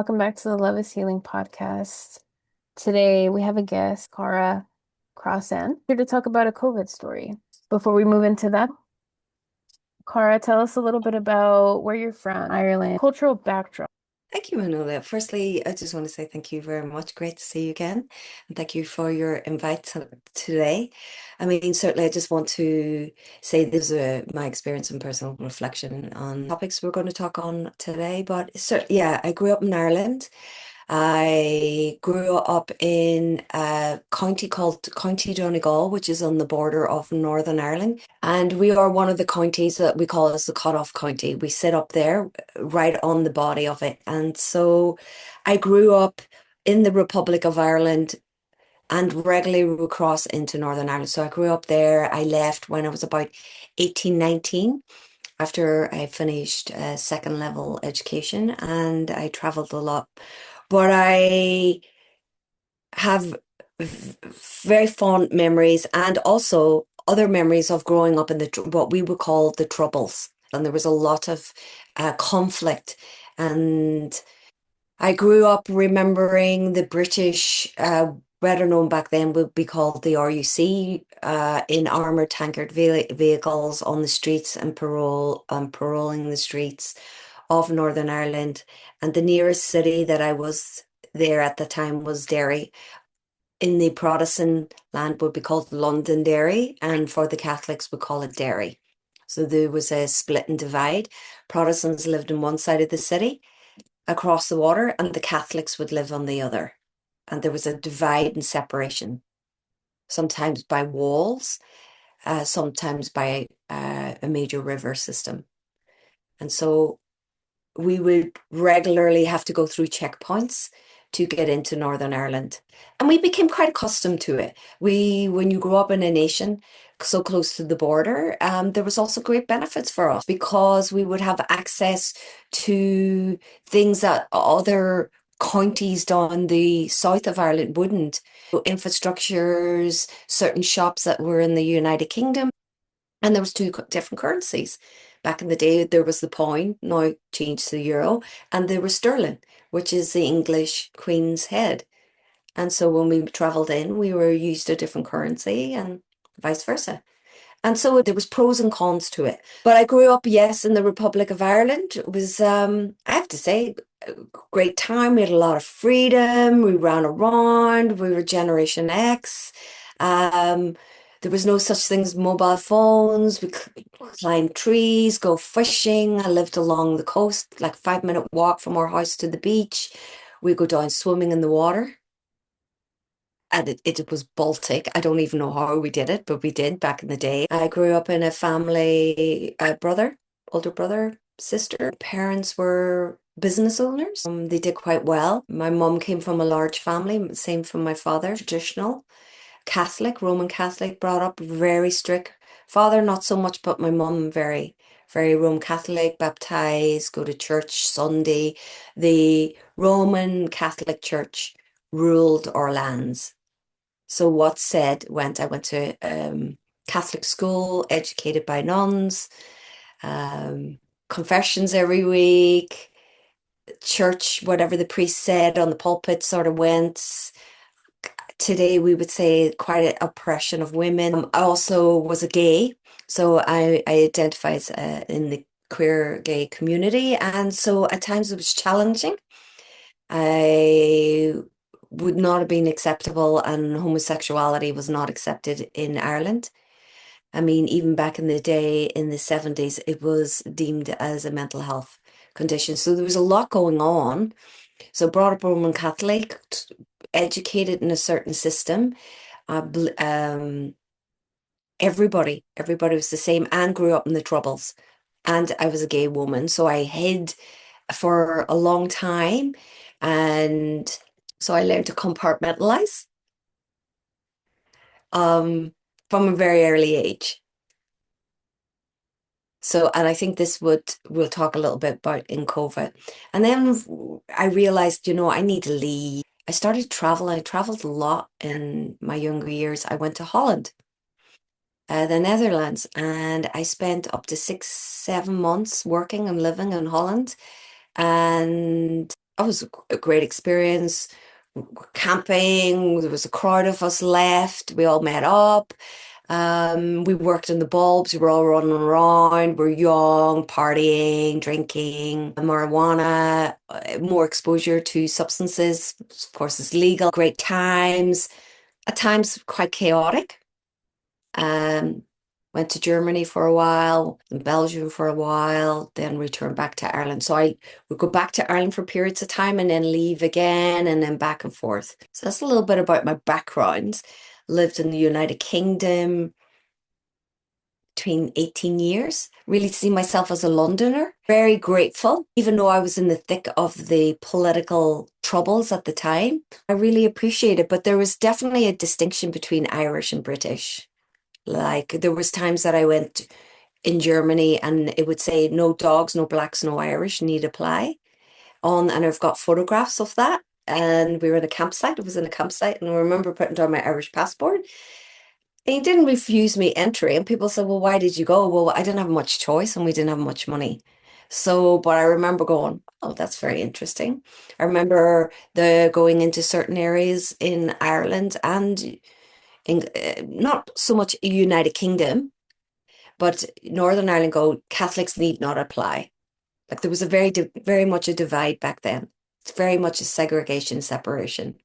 Welcome back to the Love is Healing podcast. Today we have a guest, Cara Crossan, here to talk about a COVID story. Before we move into that, Cara, tell us a little bit about where you're from, Ireland, cultural backdrop. Thank you, Manola. Firstly, I just want to say thank you very much. Great to see you again. And thank you for your invite today. I mean, certainly, I just want to say this is my experience and personal reflection on topics we're going to talk on today. But certainly, yeah, I grew up in Ireland. I grew up in a county called County Donegal, which is on the border of Northern Ireland. And we are one of the counties that we call as the cut-off county. We sit up there right on the body of it. And so I grew up in the Republic of Ireland and regularly would cross into Northern Ireland. So I grew up there. I left when I was about 18, 19 after I finished second level education, and I traveled a lot. But I have very fond memories and also other memories of growing up in what we would call the Troubles. And there was a lot of conflict. And I grew up remembering the British, better known back then, would be called the RUC, in armored tankered vehicles on the streets and paroling the streets of Northern Ireland. And the nearest city that I was there at the time was Derry. In the Protestant land would be called Londonderry, and for the Catholics we call it Derry. So there was a split and divide. Protestants lived on one side of the city across the water, and the Catholics would live on the other. And there was a divide and separation, sometimes by walls, sometimes by a major river system. And so we would regularly have to go through checkpoints to get into Northern Ireland. And we became quite accustomed to it. When you grow up in a nation so close to the border, there was also great benefits for us because we would have access to things that other counties down the south of Ireland wouldn't. Infrastructures, certain shops that were in the United Kingdom, and there was two different currencies. Back in the day, there was the pound, now changed to the euro, and there was sterling, which is the English Queen's head. And so when we traveled in, we were used to a different currency and vice versa. And so there was pros and cons to it. But I grew up, yes, in the Republic of Ireland. It was, I have to say, a great time. We had a lot of freedom. We ran around. We were Generation X. Um, there was no such thing as mobile phones. We climbed trees, go fishing. I lived along the coast, like 5 minute walk from our house to the beach. We go down swimming in the water. And it was Baltic. I don't even know how we did it, but we did back in the day. I grew up in a family, older brother, sister. Parents were business owners. They did quite well. My mum came from a large family, same from my father, traditional Catholic, Roman Catholic, brought up very strict. Father, not so much, but my mum, very, very Roman Catholic, baptized, go to church Sunday. The Roman Catholic Church ruled our lands. So what said went, I went to Catholic school, educated by nuns, confessions every week, church, whatever the priest said on the pulpit sort of went. Today we would say quite an oppression of women. I also was a gay, so I identify as in the queer gay community, and so at times it was challenging. I would not have been acceptable, and homosexuality was not accepted in Ireland. I mean, even back in the day, in the 70s, it was deemed as a mental health condition. So there was a lot going on. So brought up Roman Catholic, educated in a certain system. Everybody was the same and grew up in the Troubles. And I was a gay woman, so I hid for a long time. And so I learned to compartmentalize from a very early age. So, and I think we'll talk a little bit about in COVID. And then I realized, I need to leave. I started traveling. I traveled a lot in my younger years. I went to Holland, the Netherlands, and I spent up to 6, 7 months working and living in Holland. And that was a great experience. Camping, there was a crowd of us left. We all met up. We worked in the bulbs. We were all running around. We're young, partying, drinking, marijuana, more exposure to substances. Of course, it's legal. Great times. At times, quite chaotic. Um, Went to Germany for a while, in Belgium for a while, then returned back to Ireland. So I would go back to Ireland for periods of time and then leave again and then back and forth. So that's a little bit about my background. Lived in the United Kingdom between 18 years. Really see myself as a Londoner. Very grateful, even though I was in the thick of the political troubles at the time. I really appreciate it, but there was definitely a distinction between Irish and British. Like there was times that I went in Germany and it would say no dogs, no blacks, no Irish need apply on, and I've got photographs of that. And we were in a campsite. It was in a campsite, and I remember putting down my Irish passport. And he didn't refuse me entry. And people said, "Well, why did you go?" Well, I didn't have much choice, and we didn't have much money. So, but I remember going, "Oh, that's very interesting." I remember the going into certain areas in Ireland and in not so much United Kingdom, but Northern Ireland go, Catholics need not apply. Like there was a very much a divide back then. It's very much a segregation, separation.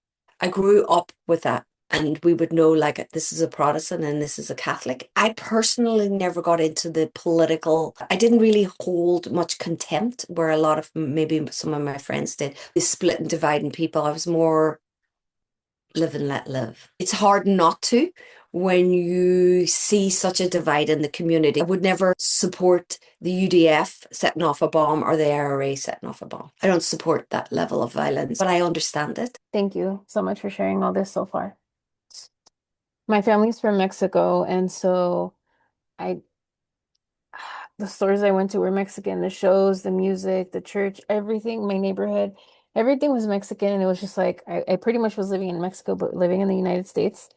I grew up with that. And we would know like this is a Protestant and this is a Catholic. I personally never got into the political. I didn't really hold much contempt where a lot of maybe some of my friends did. The split and dividing people. I was more live and let live. It's hard not to when you see such a divide in the community. I would never support the UDF setting off a bomb or the IRA setting off a bomb. I don't support that level of violence, but I understand it. Thank you so much for sharing all this so far. My family's from Mexico, and so I the stores I went to were Mexican. The shows, the music, the church, everything, my neighborhood, everything was Mexican. And it was just like I pretty much was living in Mexico, but living in the United States.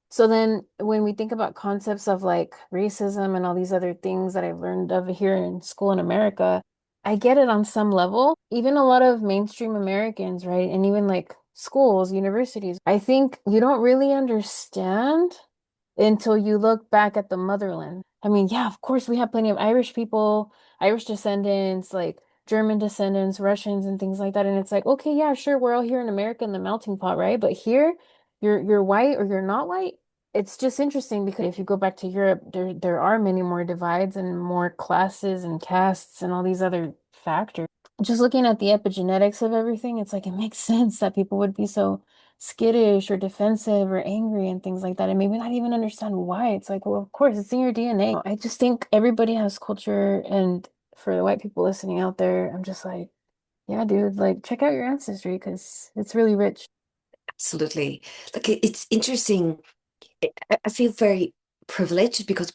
So then when we think about concepts of like racism and all these other things that I've learned of here in school in America, I get it on some level. Even a lot of mainstream Americans, right? And even like schools, universities, I think you don't really understand until you look back at the motherland. I mean, yeah, of course, we have plenty of Irish people, Irish descendants, like German descendants, Russians, and things like that. And it's like, okay, yeah, sure, we're all here in America in the melting pot, right? But here, you're white or you're not white. It's just interesting because if you go back to Europe, there are many more divides and more classes and castes and all these other factors. Just looking at the epigenetics of everything, it's like it makes sense that people would be so skittish or defensive or angry and things like that, and maybe not even understand why. It's like, well, of course, it's in your DNA. I just think everybody has culture, and for the white people listening out there, I'm just like, yeah, dude, like check out your ancestry because it's really rich. Absolutely. Like it's interesting. I feel very privileged because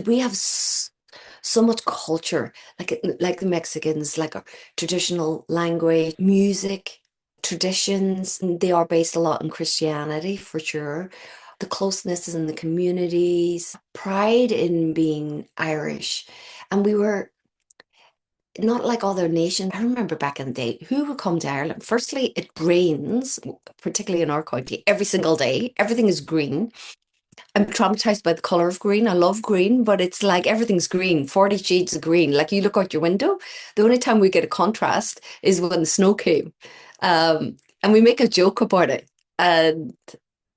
we have so much culture, like the Mexicans, like our traditional language, music, traditions. And they are based a lot on Christianity for sure. The closeness is in the communities, pride in being Irish. And we were not like other nations. I remember back in the day, who would come to Ireland? Firstly, it rains, particularly in our county, every single day. Everything is green. I'm traumatized by the color of green. I love green, but it's like everything's green, 40 shades of green. Like you look out your window, the only time we get a contrast is when the snow came. And we make a joke about it. And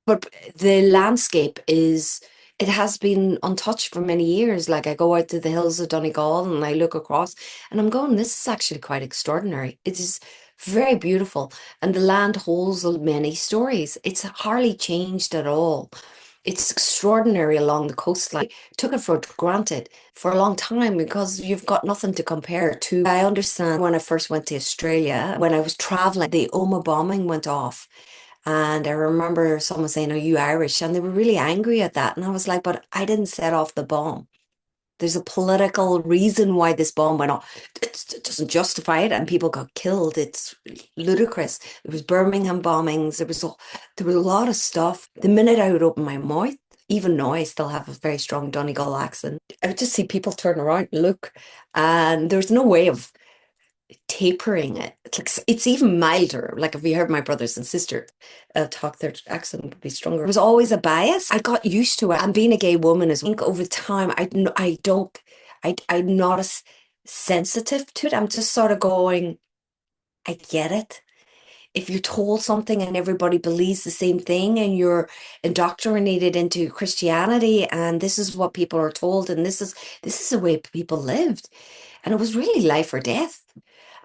but the landscape is, it has been untouched for many years. Like I go out to the hills of Donegal and I look across and I'm going, this is actually quite extraordinary. It is very beautiful. And the land holds many stories. It's hardly changed at all. It's extraordinary along the coastline. Took it for granted for a long time because you've got nothing to compare to. I understand when I first went to Australia, when I was traveling, the Oma bombing went off. And I remember someone saying, "Are you Irish?" And they were really angry at that. And I was like, "But I didn't set off the bomb. There's a political reason why this bomb went off. It doesn't justify it, and people got killed. It's ludicrous. There was Birmingham bombings. There was a lot of stuff. The minute I would open my mouth, even now I still have a very strong Donegal accent. I would just see people turn around and look, and there's no way of tapering it. It's even milder. Like if you heard my brothers and sister talk, their accent would be stronger. It was always a bias. I got used to it. And being a gay woman is, I think over time, I don't, I'm not as sensitive to it. I'm just sort of going, I get it. If you're told something and everybody believes the same thing and you're indoctrinated into Christianity and this is what people are told and this is the way people lived. And it was really life or death.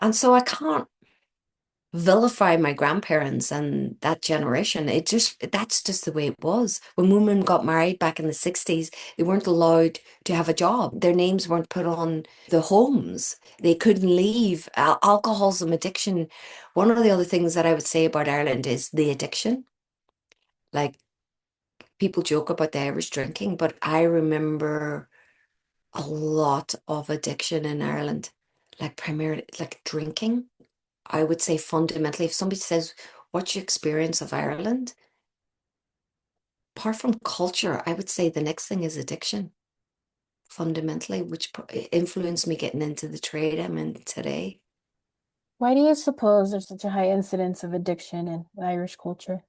And so I can't vilify my grandparents and that generation. That's just the way it was. When women got married back in the 60s, they weren't allowed to have a job. Their names weren't put on the homes. They couldn't leave. Alcoholism, addiction. One of the other things that I would say about Ireland is the addiction. Like people joke about the Irish drinking, but I remember a lot of addiction in Ireland, like primarily like drinking. I would say fundamentally, if somebody says, what's your experience of Ireland? Apart from culture, I would say the next thing is addiction, fundamentally, which influenced me getting into the trade I'm in today. Why do you suppose there's such a high incidence of addiction in Irish culture?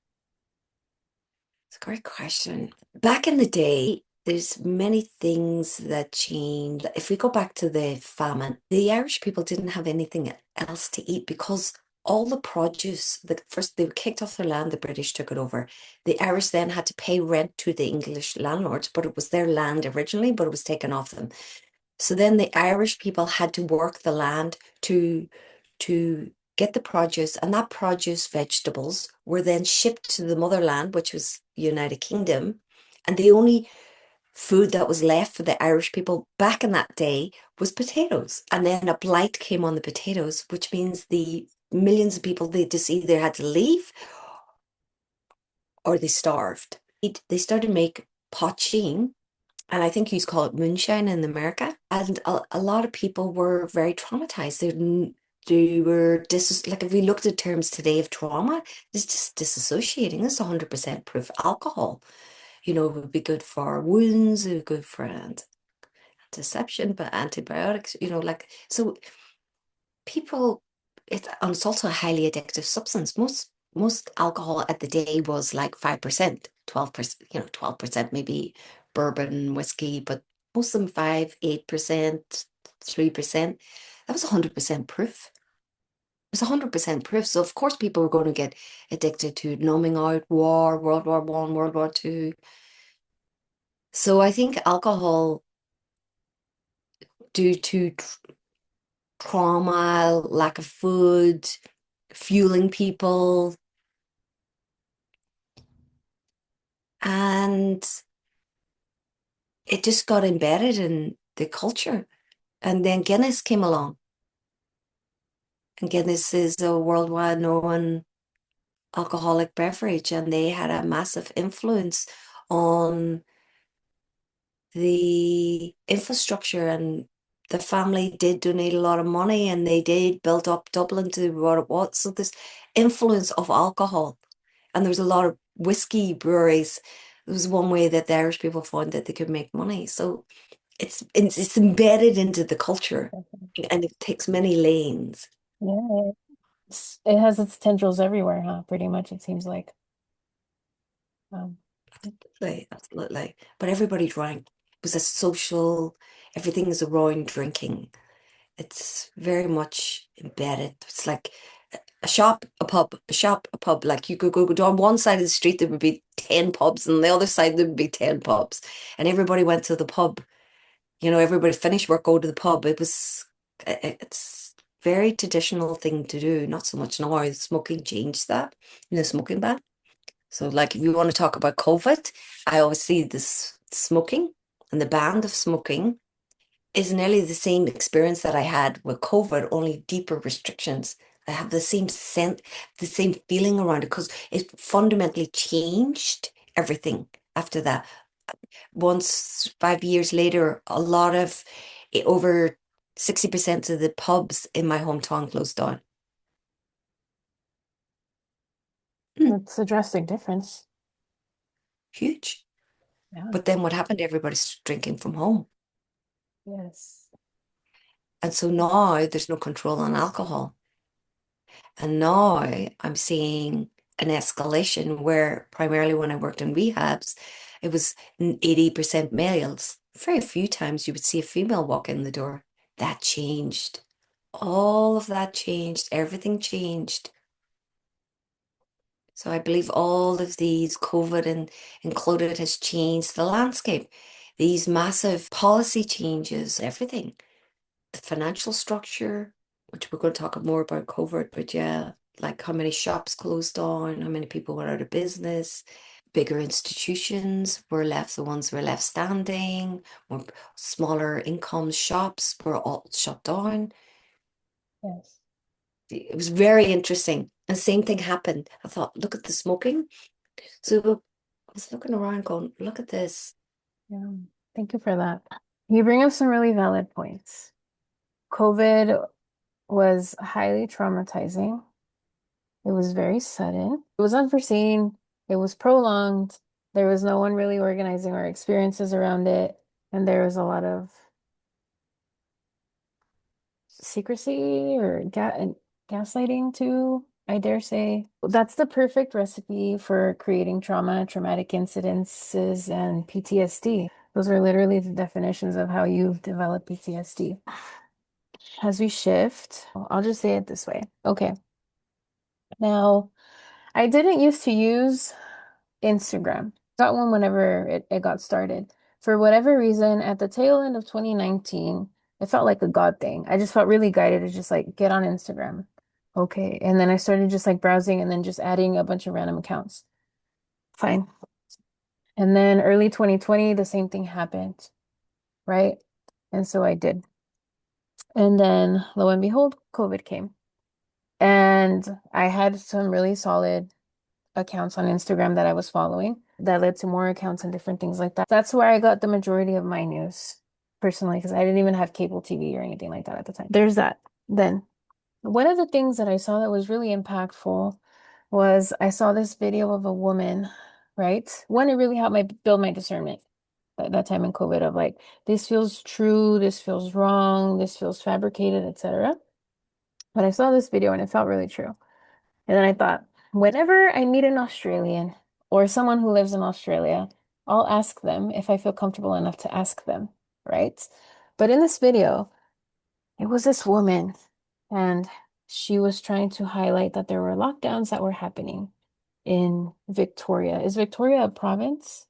It's a great question. Back in the day, there's many things that changed. If we go back to the famine, the Irish people didn't have anything else to eat because all the produce, the first they were kicked off their land, the British took it over. The Irish then had to pay rent to the English landlords, but it was their land originally, but it was taken off them. So then the Irish people had to work the land to get the produce, and that produce, vegetables, were then shipped to the motherland, which was United Kingdom. And the only food that was left for the Irish people back in that day was potatoes. And then a blight came on the potatoes, which means the millions of people, they just either had to leave or they starved. They started to make poaching, and I think you call it moonshine in America. And a lot of people were very traumatized. They were like if we looked at terms today of trauma, it's just disassociating. This is 100% proof alcohol. It would be good for wounds, it would be good for antiseptic, but antibiotics, like so people and it's also a highly addictive substance. Most alcohol at the day was like 5%, 12%, 12% maybe bourbon, whiskey, but most of them 5, 8%, 3%. That was 100% proof. It was 100% proof. So of course people were going to get addicted to numbing out, war, World War One, World War Two. So I think alcohol, due to trauma, lack of food, fueling people, and it just got embedded in the culture. And then Guinness came along, and Guinness is a worldwide known alcoholic beverage, and they had a massive influence on the infrastructure. And the family did donate a lot of money, and they did build up Dublin to what it was. So this influence of alcohol, and there was a lot of whiskey breweries. It was one way that the Irish people found that they could make money. So it's embedded into the culture, and it takes many lanes. Yeah, it has its tendrils everywhere, huh? Pretty much, it seems like. Um, Absolutely, absolutely. But everybody drank. It was a social, everything is around drinking. It's very much embedded. It's like a shop, a pub, a shop, a pub. Like you could go down one side of the street, there would be 10 pubs, and the other side there would be 10 pubs. And everybody went to the pub. Everybody finished work, go to the pub. It's very traditional thing to do. Not so much now. Smoking changed that, smoking ban. So, like, if you want to talk about COVID, I always see this smoking and the ban of smoking is nearly the same experience that I had with COVID, only deeper restrictions. I have the same sense, the same feeling around it because it fundamentally changed everything after that. Once 5 years later, a lot of over 60% of the pubs in my hometown closed down. Mm, it's a drastic difference. huge. Yeah. But then what happened? Everybody's drinking from home. Yes. And so now there's no control on alcohol. And now I'm seeing an escalation where primarily when I worked in rehabs, it was 80% males. Very few times you would see a female walk in the door. That changed. All of that changed. Everything changed. So I believe all of these COVID and included has changed the landscape. These massive policy changes, everything. The financial structure, which we're going to talk more about COVID, but yeah, like how many shops closed down, how many people were out of business, bigger institutions were left, the ones were left standing, more smaller income shops were all shut down. Yes. It was very interesting. And same thing happened. I thought, look at the smoking. So I was looking around going, look at this. Yeah. Thank you for that. You bring up some really valid points. COVID was highly traumatizing. It was very sudden. It was unforeseen. It was prolonged. There was no one really organizing our experiences around it. And there was a lot of secrecy or gaslighting too, I dare say. That's the perfect recipe for creating trauma, traumatic incidences, and PTSD. Those are literally the definitions of how you develop PTSD. As we shift, I'll just say it this way. Okay. Now, I didn't used to use Instagram. Got one whenever it got started. For whatever reason, at the tail end of 2019, it felt like a God thing. I just felt really guided to just like get on Instagram. Okay. And then I started just like browsing and then just adding a bunch of random accounts. Fine. And then early 2020, the same thing happened, right? And so I did. And then lo and behold, COVID came. And I had some really solid accounts on Instagram that I was following that led to more accounts and different things like that. That's where I got the majority of my news personally, because I didn't even have cable TV or anything like that at the time. There's that. Then, one of the things that I saw that was really impactful was I saw this video of a woman, right? One, it really helped my build my discernment at that time in COVID of like, this feels true, this feels wrong, this feels fabricated, etc. But I saw this video and it felt really true. And then I thought, whenever I meet an Australian or someone who lives in Australia, I'll ask them if I feel comfortable enough to ask them, right? But in this video, it was this woman, and she was trying to highlight that there were lockdowns that were happening in Victoria. Is Victoria a province?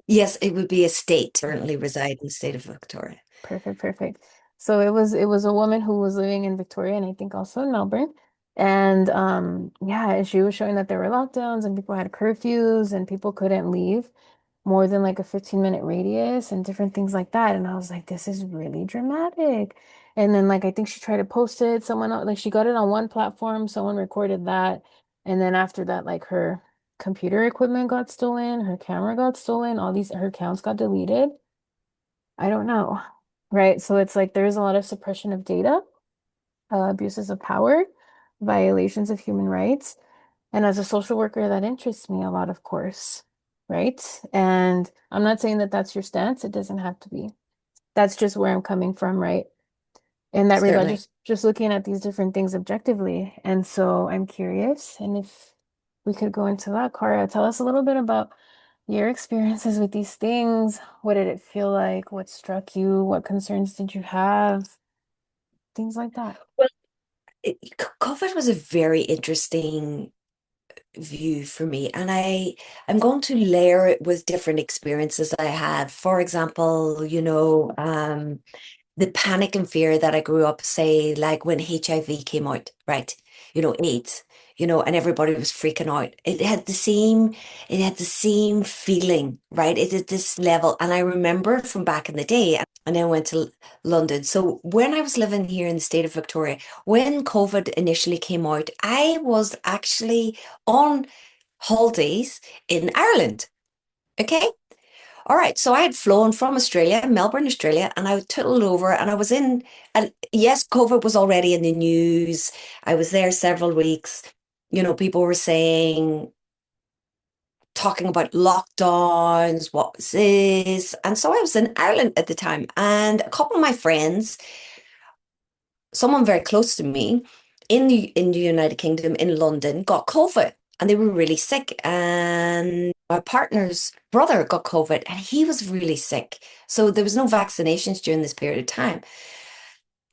Yes, it would be a state. Currently reside in the state of Victoria. Perfect, perfect. So it was a woman who was living in Victoria and I think also in Melbourne. And yeah, she was showing that there were lockdowns and people had curfews and people couldn't leave more than like a 15-minute radius and different things like that. And I was like, this is really dramatic. And then like I think she tried to post it, someone like she got it on one platform, someone recorded that. And then after that, like her computer equipment got stolen, her camera got stolen, all these her accounts got deleted. I don't know. Right. So it's like there's a lot of suppression of data, abuses of power, violations of human rights. And as a social worker, that interests me a lot, of course. Right. And I'm not saying that that's your stance. It doesn't have to be. That's just where I'm coming from, right? In that regard, Certainly. just looking at these different things objectively. And so I'm curious. And if we could go into that, Cara, tell us a little bit about your experiences with these things. What did it feel like? What struck you? What concerns did you have? Things like that. Well, COVID was a very interesting view for me, and I'm going to layer it with different experiences I had. For example, the panic and fear that I grew up, say, like when HIV came out, right? AIDS, and everybody was freaking out. It had the same feeling, right? It at this level. And I remember from back in the day, and then went to London. So when I was living here in the state of Victoria, when COVID initially came out, I was actually on holidays in Ireland. Okay. All right, so I had flown from Australia, Melbourne, Australia, and I tootled over and I was in, and yes, COVID was already in the news. I was there several weeks. People were saying, talking about lockdowns, what was this? And so I was in Ireland at the time, and a couple of my friends someone very close to me in the United Kingdom in London got COVID and they were really sick. And my partner's brother got COVID and he was really sick. So there was no vaccinations during this period of time.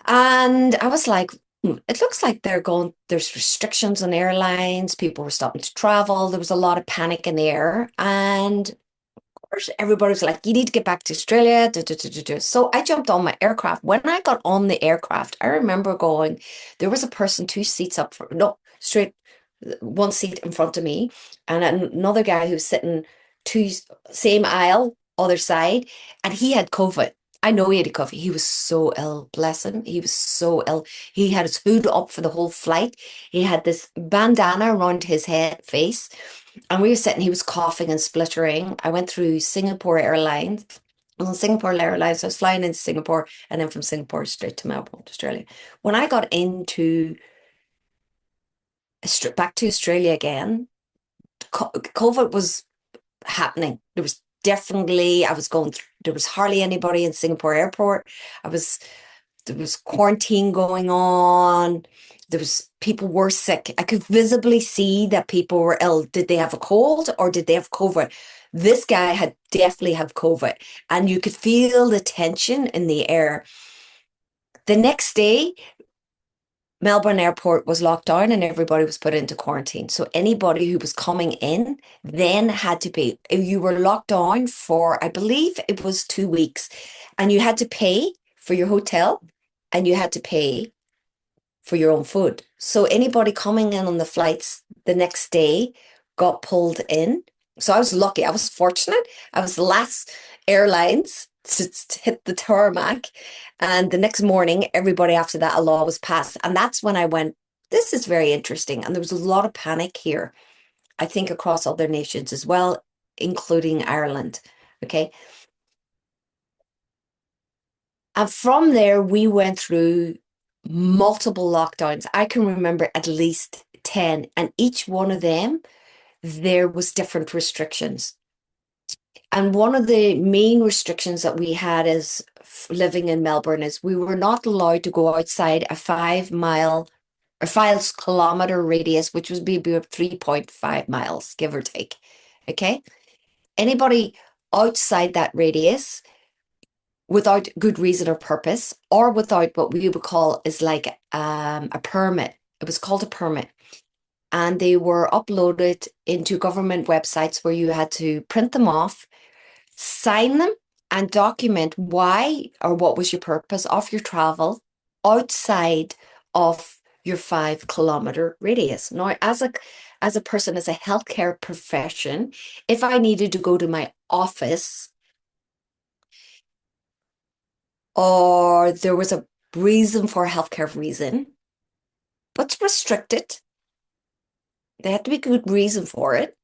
And I was like, it looks like there's restrictions on airlines. People were stopping to travel. There was a lot of panic in the air. And course, everybody was like, you need to get back to Australia. Duh, duh, duh, duh, duh. So I jumped on my aircraft. When I got on the aircraft, I remember going, there was a person two seats up for, no, straight one seat in front of me, and another guy who was sitting two, same aisle, other side, and he had COVID. I know he had COVID. He was so ill, bless him. He was so ill. He had his hood up for the whole flight. He had this bandana around his head, face. And we were sitting, he was coughing and spluttering. I went through Singapore Airlines. I was on Singapore Airlines. I was flying into Singapore and then from Singapore straight to Melbourne, Australia. When I got into back to Australia again, COVID was happening. There was definitely, I was going through, there was hardly anybody in Singapore airport. I was There was quarantine going on. There was people were sick. I could visibly see that people were ill. Did they have a cold or did they have COVID? This guy had definitely had COVID, and you could feel the tension in the air. The next day, Melbourne airport was locked down and everybody was put into quarantine. So anybody who was coming in then had to pay. You were locked down for, I believe it was 2 weeks, and you had to pay for your hotel and you had to pay for your own food. So anybody coming in on the flights the next day got pulled in. So I was lucky. I was fortunate. I was the last airlines to hit the tarmac. And the next morning, everybody after that, a law was passed. And that's when I went, this is very interesting. And there was a lot of panic here, I think, across other nations as well, including Ireland. Okay. And from there, we went through multiple lockdowns. I can remember at least 10, and each one of them, there was different restrictions. And one of the main restrictions that we had as living in Melbourne is we were not allowed to go outside a 5 mile or 5 kilometer radius, which would be about 3.5 miles, give or take. Okay. Anybody outside that radius without good reason or purpose, or without what we would call is like a permit. It was called a permit. And they were uploaded into government websites where you had to print them off, sign them, and document why or what was your purpose of your travel outside of your 5 kilometer radius. Now, as a person, as a healthcare profession, if I needed to go to my office or there was a reason for a healthcare reason, but it's restricted. There had to be a good reason for it.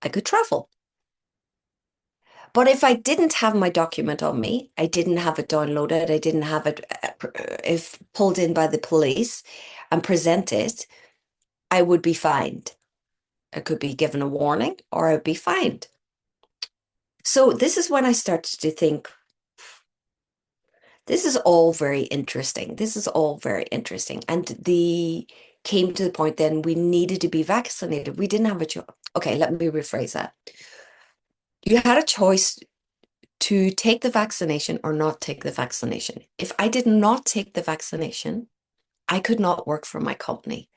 I could travel. But if I didn't have my document on me, I didn't have it downloaded, I didn't have it if pulled in by the police and presented, I would be fined. I could be given a warning or I'd be fined. So this is when I started to think, this is all very interesting. This is all very interesting. And the came to the point then we needed to be vaccinated. We didn't have a choice. Okay, let me rephrase that. You had a choice to take the vaccination or not take the vaccination. If I did not take the vaccination, I could not work for my company.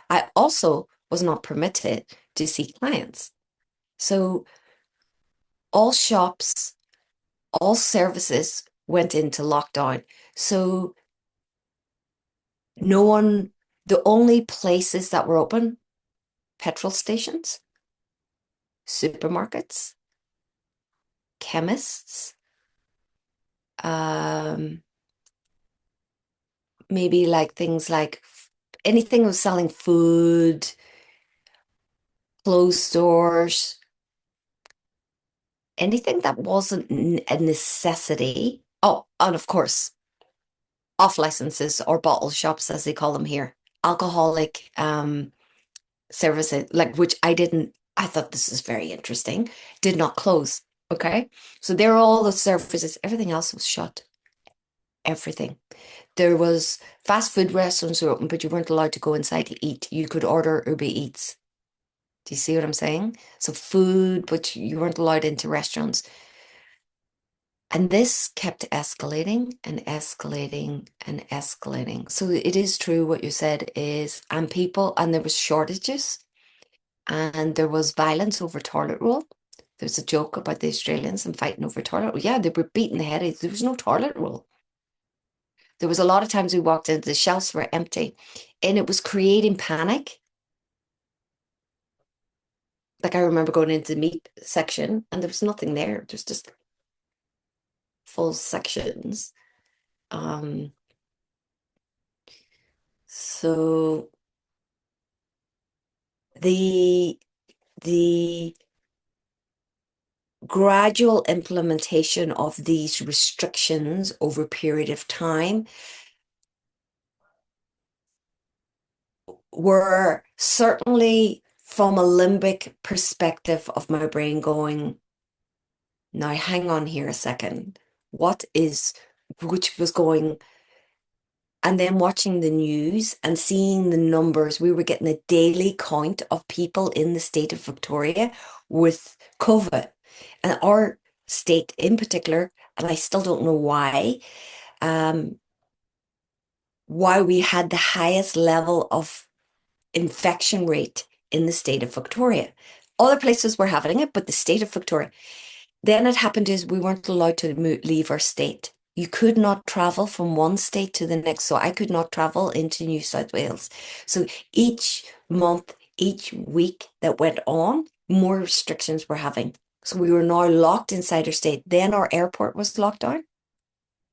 I also was not permitted to see clients. So all shops, all services went into lockdown. So no one, the only places that were open, petrol stations, supermarkets, chemists, um, maybe like things like anything was selling food, clothes stores, anything that wasn't a necessity. Oh, and of course, off licenses or bottle shops, as they call them here, alcoholic services, like which I thought this is very interesting, did not close. Okay. So there are all the services, everything else was shut. Everything. There was fast food restaurants were open, but you weren't allowed to go inside to eat. You could order Uber Eats. Do you see what I'm saying? So food, but you weren't allowed into restaurants. And this kept escalating and escalating and escalating. So it is true what you said is, and there was shortages and there was violence over toilet roll. There's a joke about the Australians and fighting over toilet roll. Yeah, they were beating the head. There was no toilet roll. There was a lot of times we walked in, the shelves were empty and it was creating panic. Like I remember going into the meat section and there was nothing there. There's just full sections. Um, so the the gradual implementation of these restrictions over a period of time were certainly from a limbic perspective of my brain going, now hang on here a second. What is, which was going, and then watching the news and seeing the numbers, we were getting a daily count of people in the state of Victoria with COVID. And our state in particular, and I still don't know um, why we had the highest level of infection rate in the state of Victoria. Other places were having it, but the state of Victoria. Then it happened is we weren't allowed to leave our state. You could not travel from one state to the next. So I could not travel into New South Wales. So each month, each week that went on, more restrictions were having. So we were now locked inside our state. Then our airport was locked down.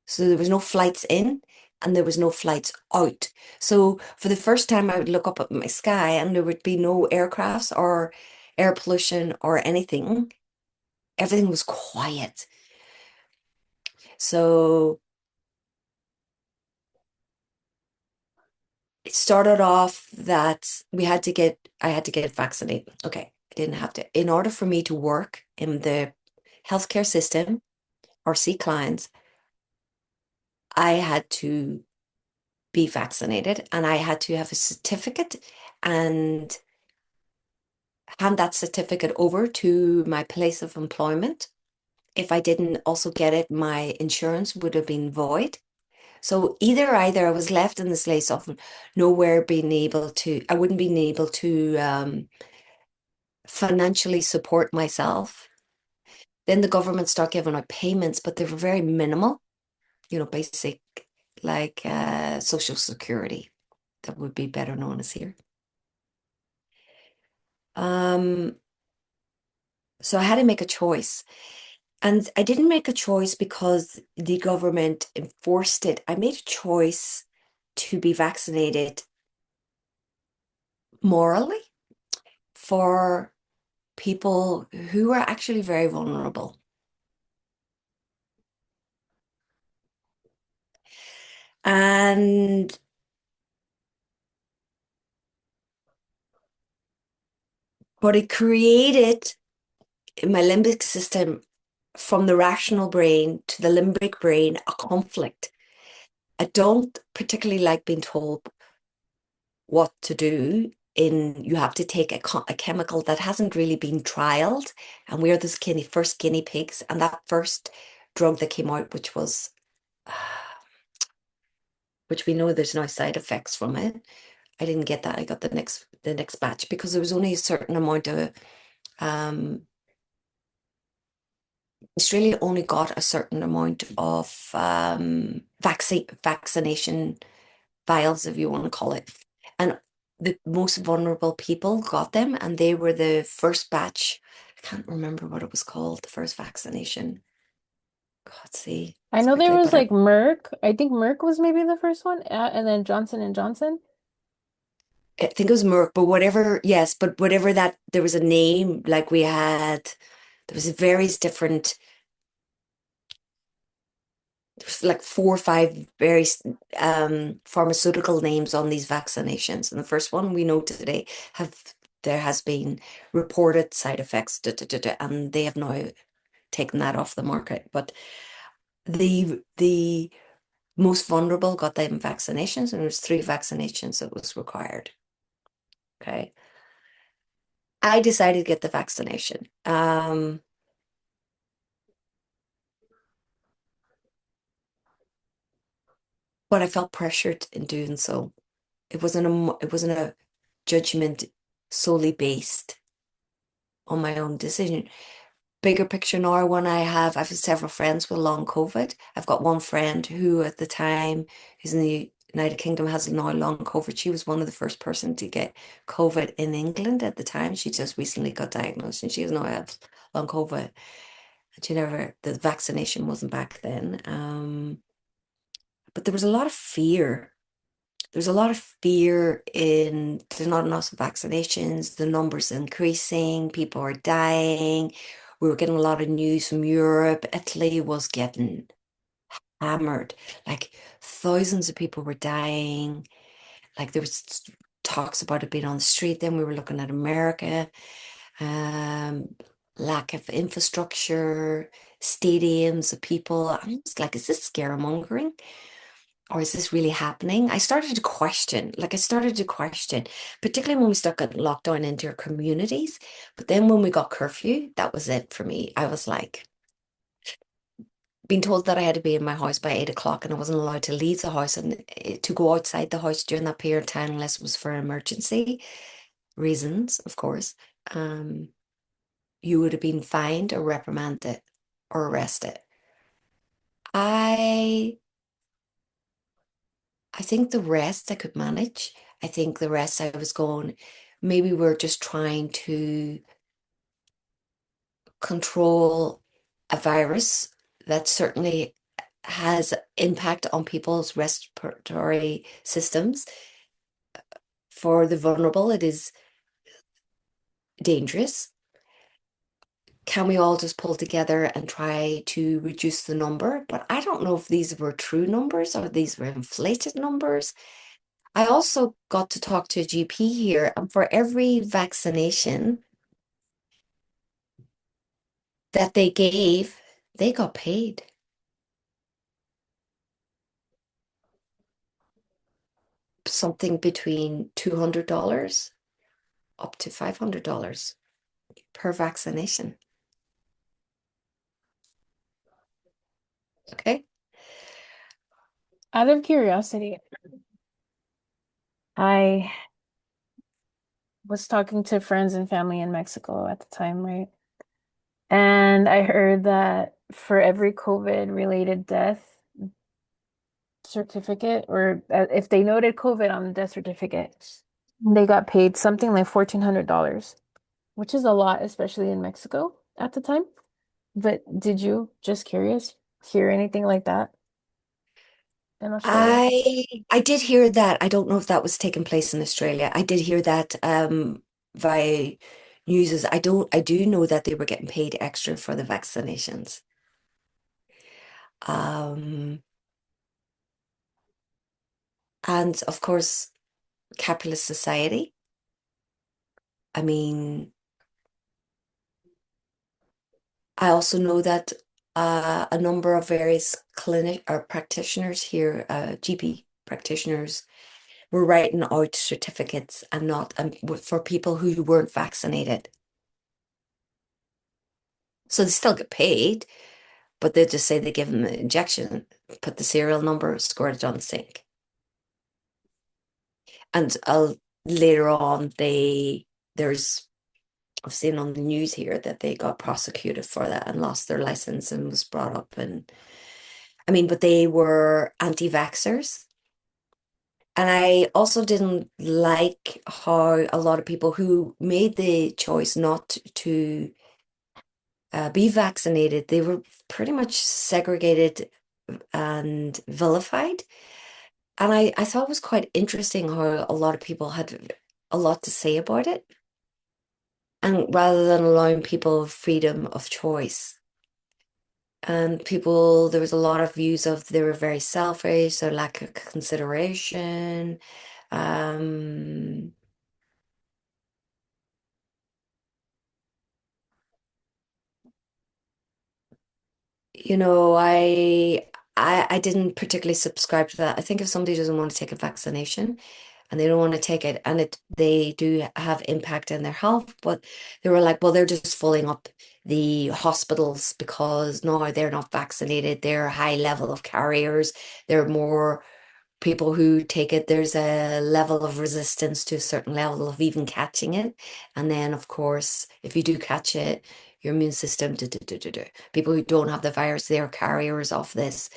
So there was no flights in and there was no flights out. So for the first time, I would look up at my sky and there would be no aircrafts or air pollution or anything. Everything was quiet. So it started off that I had to get vaccinated. Okay, I didn't have to. In order for me to work in the healthcare system or see clients, I had to be vaccinated and I had to have a certificate and hand that certificate over to my place of employment. If I didn't also get it, my insurance would have been void. So either I was left in this place of nowhere being able to, I wouldn't be able to financially support myself. Then the government start giving out payments, but they were very minimal, basic like social security that would be better known as here. Um, so I had to make a choice. And I didn't make a choice because the government enforced it. I made a choice to be vaccinated morally for people who are actually very vulnerable. And but it created in my limbic system from the rational brain to the limbic brain a conflict. I don't particularly like being told what to do. You have to take a chemical that hasn't really been trialed, and we're the first guinea pigs. And that first drug that came out, which we know there's no side effects from it. I didn't get that. I got the next batch because there was only a certain amount of Australia only got a certain amount of vaccination vials, if you want to call it. And the most vulnerable people got them, and they were the first batch. I can't remember what it was called, the first vaccination. God, see, I it's know there quickly, was but like Merck. I think Merck was maybe the first one, and then Johnson and Johnson. I think it was Merck, but whatever, yes, but whatever that, there was a name, like there was various different, there was like four or five very pharmaceutical names on these vaccinations. And the first one we know today there has been reported side effects, and they have now taken that off the market. But the most vulnerable got them vaccinations, and there was 3 vaccinations that was required. Okay. I decided to get the vaccination. But I felt pressured in doing so. It wasn't a judgment solely based on my own decision. Bigger picture now, I have several friends with long COVID. I've got one friend who at the time who's in the United Kingdom has now long COVID. She was one of the first person to get COVID in England at the time. She just recently got diagnosed and she has now had long COVID. And the vaccination wasn't back then. But there was a lot of fear. There's a lot of fear in there's not enough vaccinations, the numbers increasing, people are dying. We were getting a lot of news from Europe. Italy was getting hammered. Like thousands of people were dying. Like there was talks about it being on the street. Then we were looking at America, um, lack of infrastructure, stadiums of people. I'm just like, is this scaremongering? Or is this really happening? I started to question, particularly when we stuck at lockdown into our communities. But then when we got curfew, that was it for me. I was like, being told that I had to be in my house by 8 o'clock and I wasn't allowed to leave the house and to go outside the house during that period of time unless it was for emergency reasons, of course. Um, you would have been fined or reprimanded or arrested. I I think the rest I could manage. I think the rest I was going, maybe we're just trying to control a virus that certainly has impact on people's respiratory systems. For the vulnerable, it is dangerous. Can we all just pull together and try to reduce the number? But I don't know if these were true numbers or these were inflated numbers. I also got to talk to a GP here, and for every vaccination that they gave, they got paid something between $200 up to $500 per vaccination. Okay. Out of curiosity, I was talking to friends and family in Mexico at the time, right? And I heard that for every COVID related death certificate, or if they noted COVID on the death certificate, they got paid something like $1,400, which is a lot, especially in Mexico at the time. But did you, just curious, hear anything like that in Australia? I did hear that. I don't know if that was taking place in Australia. I did hear that via news. I do know that they were getting paid extra for the vaccinations. Um, and of course, capitalist society. I mean, I also know that a number of various clinic or practitioners here, GP practitioners, were writing out certificates and not for people who weren't vaccinated. So they still get paid, but they just say they give them an injection, put the serial number, squirt it on the sink. And later on, there's I've seen on the news here that they got prosecuted for that and lost their license and was brought up. And I mean, but they were anti-vaxxers. And I also didn't like how a lot of people who made the choice not to be vaccinated, they were pretty much segregated and vilified. And I thought it was quite interesting how a lot of people had a lot to say about it. And rather than allowing people freedom of choice. And people, there was a lot of views of they were very selfish, their lack of consideration. Um, you know, I didn't particularly subscribe to that. I think if somebody doesn't want to take a vaccination and they don't want to take it and they do have impact in their health, but they were like, well, they're just filling up the hospitals because no, they're not vaccinated. They're a high level of carriers. They're more people who take it, there's a level of resistance to a certain level of even catching it. And then, of course, if you do catch it, your immune system, people who don't have the virus, they're carriers of this.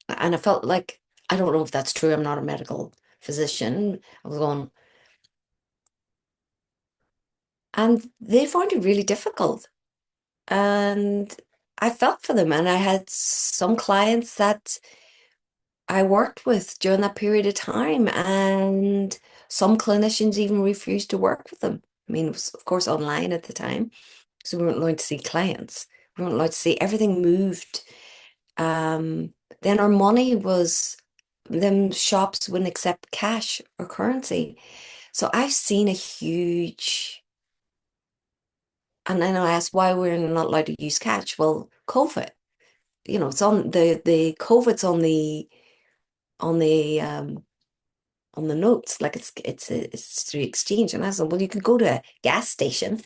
And I felt like, I don't know if that's true. I'm not a medical physician. I was going, and they found it really difficult. And I felt for them. And I had some clients that I worked with during that period of time, and some clinicians even refused to work with them. I mean, it was, of course, online at the time, so we weren't allowed to see clients. We weren't allowed to see everything moved. Then our money was, them shops wouldn't accept cash or currency. So I've seen a huge, and then I asked why we're not allowed to use cash. Well, COVID, it's on the COVID's on the on the notes, like it's through exchange. And I said, well, you could go to a gas station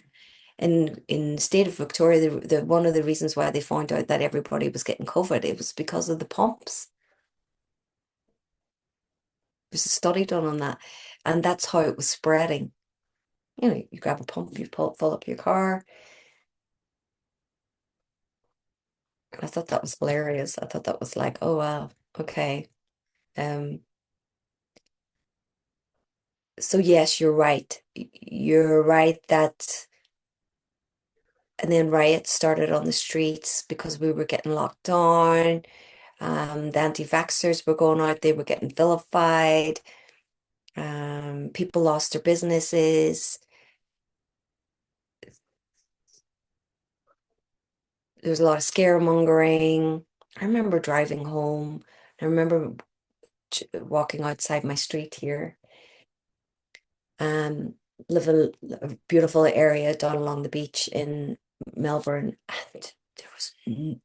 in the state of Victoria. The one of the reasons why they found out that everybody was getting COVID, it was because of the pumps. There's a study done on that, and that's how it was spreading. You grab a pump, you fill up your car. And I thought that was hilarious. I thought that was like, oh wow, okay. Um, so yes, you're right. You're right that. And then riots started on the streets because we were getting locked down. The anti-vaxxers were going out, they were getting vilified. People lost their businesses. There was a lot of scaremongering. I remember driving home. I remember walking outside my street here. Um, live a beautiful area down along the beach in Melbourne, and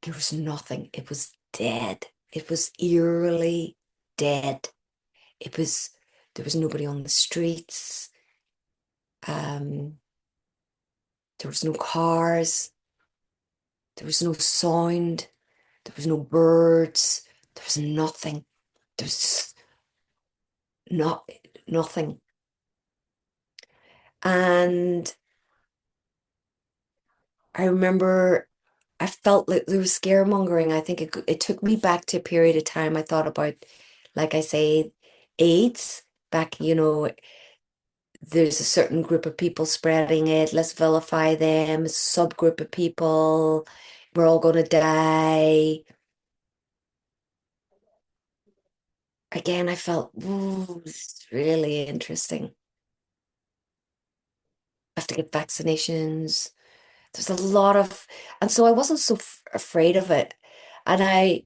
there was nothing. It was dead. It was eerily dead. It was There was nobody on the streets. Um, there was no cars. There was no sound. There was no birds. There was nothing. There was just not nothing. And I remember I felt like there was scaremongering. I think it took me back to a period of time I thought about, like I say, AIDS back, there's a certain group of people spreading it. Let's vilify them. It's a subgroup of people. We're all going to die. Again, I felt, ooh, this is really interesting. I have to get vaccinations. There's a lot of, and so I wasn't so afraid of it. And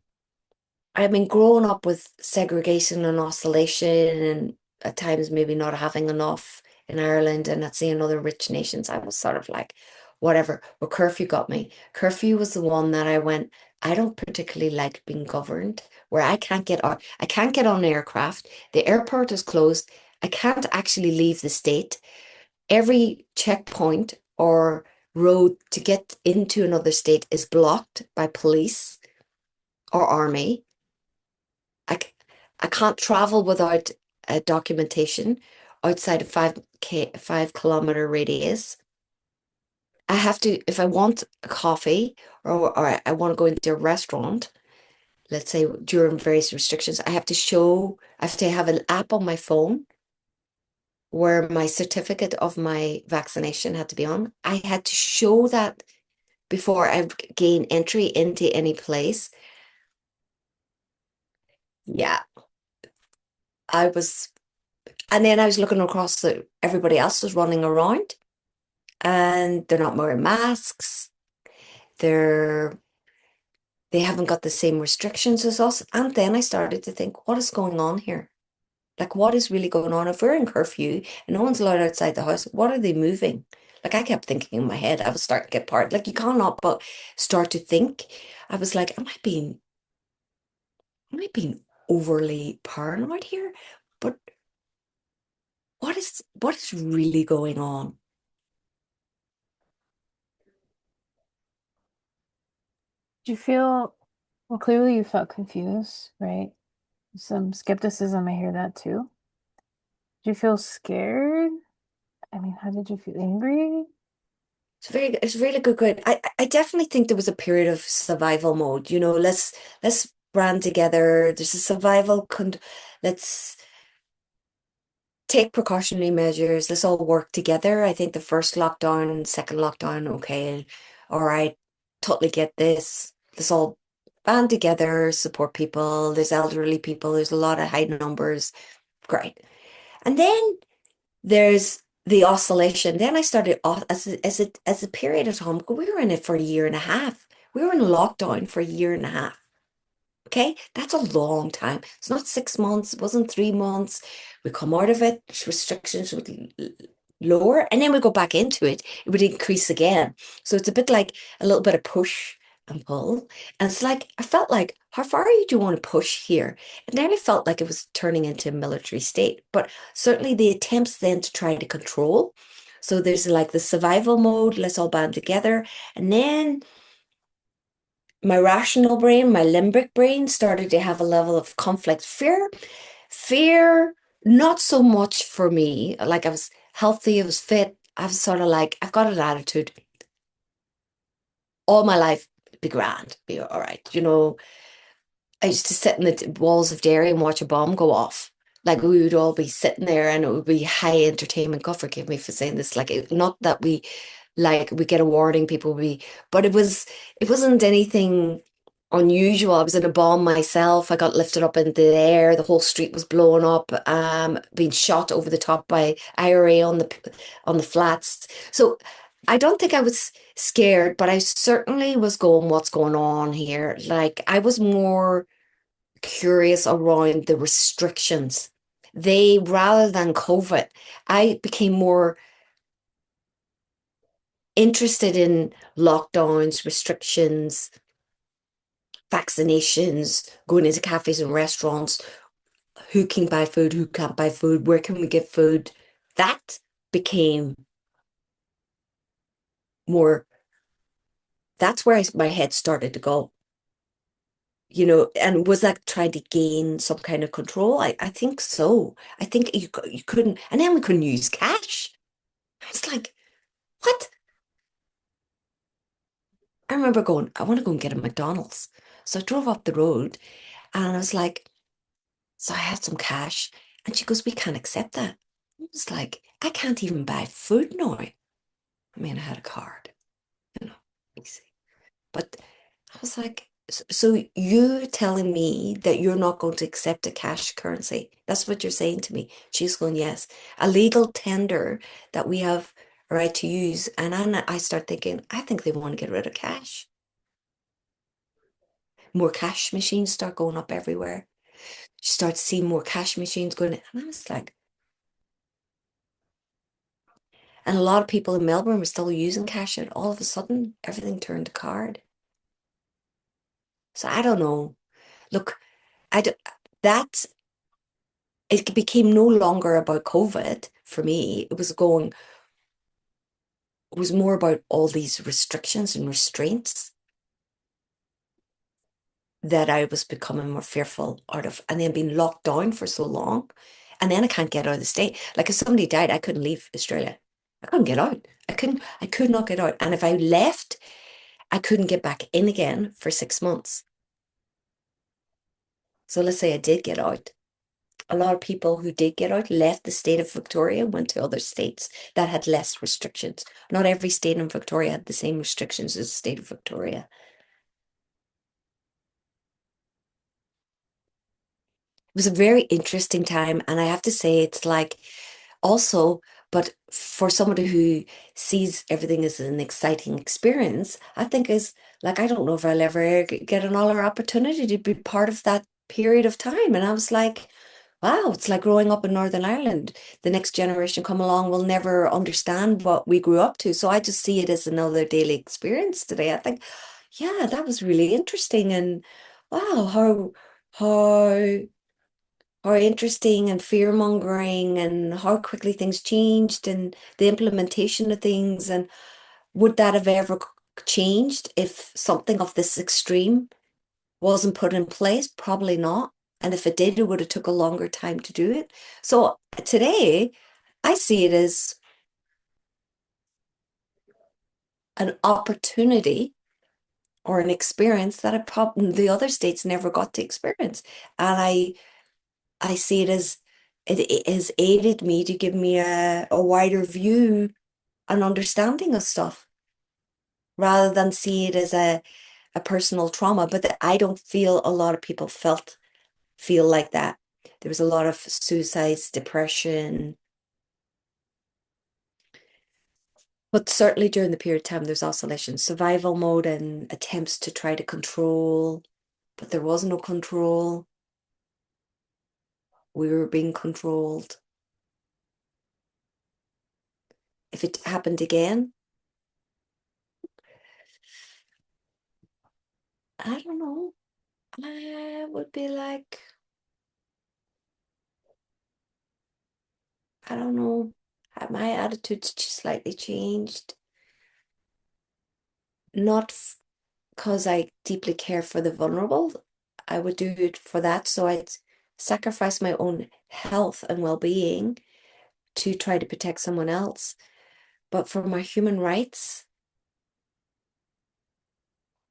I mean, growing up with segregation and oscillation, and at times maybe not having enough in Ireland and not seeing other rich nations, I was sort of like, whatever. But curfew got me. Curfew was the one that I went, I don't particularly like being governed, where I can't get on an aircraft. The airport is closed. I can't actually leave the state. Every checkpoint or road to get into another state is blocked by police or army. I, c- I can't travel without a documentation outside of 5 kilometer radius. I have to, if I want a coffee or I want to go into a restaurant, let's say during various restrictions, I have to have an app on my phone where my certificate of my vaccination had to be on. I had to show that before I gain entry into any place. Yeah, I was, and then I was looking across everybody else was running around and they're not wearing masks. They're they haven't got the same restrictions as us. And then I started to think, what is going on here? Like, what is really going on? If we're in curfew and no one's allowed outside the house, what are they moving? Like, I kept thinking in my head, I was starting to get part, like, you cannot but start to think. I was like, am I being overly paranoid here? But what is really going on? Do you feel, well, clearly you felt confused, right? Some skepticism, I hear that too. Do you feel scared? I mean, how did you feel? Angry? It's a really good question. I definitely think there was a period of survival mode. Let's brand together. There's a let's take precautionary measures. Let's all work together. I think the first lockdown, second lockdown, okay, all right, totally get this. Let's all band together, support people. There's elderly people, there's a lot of high numbers. Great. And then there's the oscillation. Then I started as a period of time. We were in it for a year and a half. We were in lockdown for a year and a half. Okay, that's a long time. It's not 6 months, it wasn't 3 months. We come out of it, restrictions would lower, and then we go back into it, it would increase again. So it's a bit like a little bit of push and pull. And it's like, I felt like, how far do you want to push here? And then I felt like it was turning into a military state. But certainly the attempts then to try to control. So there's like the survival mode, let's all band together. And then my rational brain, my limbic brain started to have a level of conflict. Fear, not so much for me. Like I was healthy, I was fit. I was sort of like, I've got an attitude all my life, be grand, be all right. I used to sit in the walls of Derry and watch a bomb go off. Like we would all be sitting there and it would be high entertainment. God forgive me for saying this. Like not that we get a warning, people would be, but it wasn't anything unusual. I was in a bomb myself. I got lifted up into the air. The whole street was blowing up, being shot over the top by IRA on the flats. So I don't think I was scared, but I certainly was going, what's going on here? Like I was more curious around the restrictions. They, rather than COVID, I became more interested in lockdowns, restrictions, vaccinations, going into cafes and restaurants, who can buy food, who can't buy food, where can we get food. That became more, that's where my head started to go. And was that trying to gain some kind of control? I think so. I think you couldn't, and then we couldn't use cash. I was like, what? I remember going, I want to go and get a McDonald's. So I drove up the road and I was like, so I had some cash. And she goes, we can't accept that. I was like, I can't even buy food now. I mean, I had a card, you know, easy. But I was like, so you're telling me that you're not going to accept a cash currency? That's what you're saying to me. She's going, yes. A legal tender that we have a right to use. And I start thinking, I think they want to get rid of cash. More cash machines start going up everywhere. You start seeing more cash machines going, and I was like, and a lot of people in Melbourne were still using cash, and all of a sudden, everything turned to card. So I don't know. Look, I don't, that it became no longer about COVID for me. It was more about all these restrictions and restraints that I was becoming more fearful out of, and then being locked down for so long. And then I can't get out of the state. Like if somebody died, I couldn't leave Australia. I couldn't get out. I could not get out. And if I left, I couldn't get back in again for 6 months. So let's say I did get out. A lot of people who did get out left the state of Victoria, went to other states that had less restrictions. Not every state in Victoria had the same restrictions as the state of Victoria. It was a very interesting time. And I have to say, it's like also, but for somebody who sees everything as an exciting experience, I think is like, I don't know if I'll ever get another opportunity to be part of that period of time. And I was like, wow, it's like growing up in Northern Ireland. The next generation come along will never understand what we grew up to. So I just see it as another daily experience today. I think, yeah, that was really interesting. And wow, how how how interesting and fear-mongering and how quickly things changed and the implementation of things. And would that have ever changed if something of this extreme wasn't put in place? Probably not. And if it did, it would have took a longer time to do it. So today, I see it as an opportunity or an experience that the other states never got to experience. And I see it as it has aided me to give me a wider view and understanding of stuff rather than see it as a personal trauma. But I don't feel a lot of people feel like that. There was a lot of suicides, depression, but certainly during the period of time, there's oscillation, survival mode, and attempts to try to control, but there was no control. We were being controlled. If it happened again, I don't know. I would be like, I don't know. My attitude's just slightly changed. Not because I deeply care for the vulnerable. I would do it for that. So I'd sacrifice my own health and well-being to try to protect someone else. But for my human rights,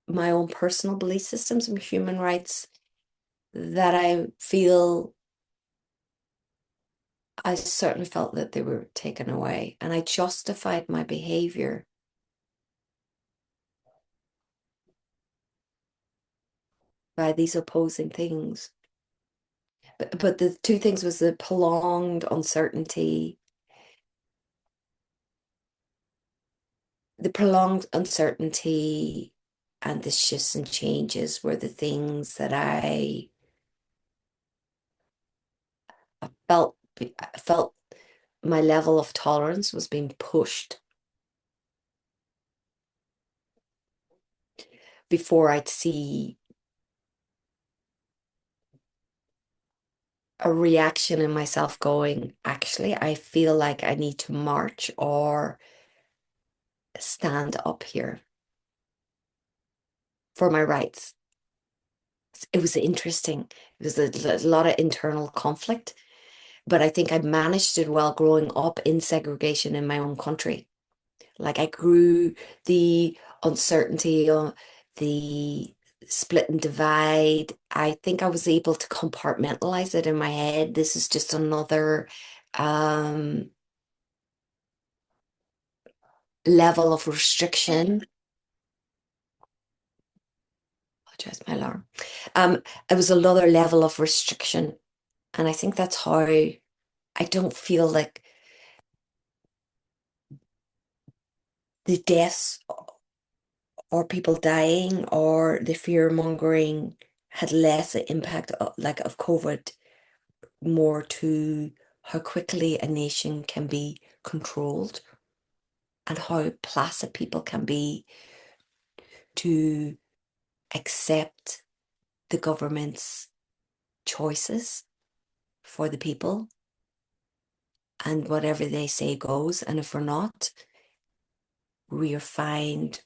my own personal belief systems and human rights that I certainly felt that they were taken away. And I justified my behavior by these opposing things. But the two things was the prolonged uncertainty and the shifts and changes were the things that I felt my level of tolerance was being pushed before I'd see a reaction in myself going, actually, I feel like I need to march or stand up here for my rights. It was interesting. It was a lot of internal conflict, but I think I managed it well growing up in segregation in my own country. Like I grew the uncertainty, the split and divide. I think I was able to compartmentalize it in my head. This is just another level of restriction. Apologize, my alarm. It was another level of restriction. And I think that's how I don't feel like the deaths or people dying or the fear mongering had less impact of COVID, more to how quickly a nation can be controlled and how placid people can be to accept the government's choices for the people and whatever they say goes. And if we're not, we are fined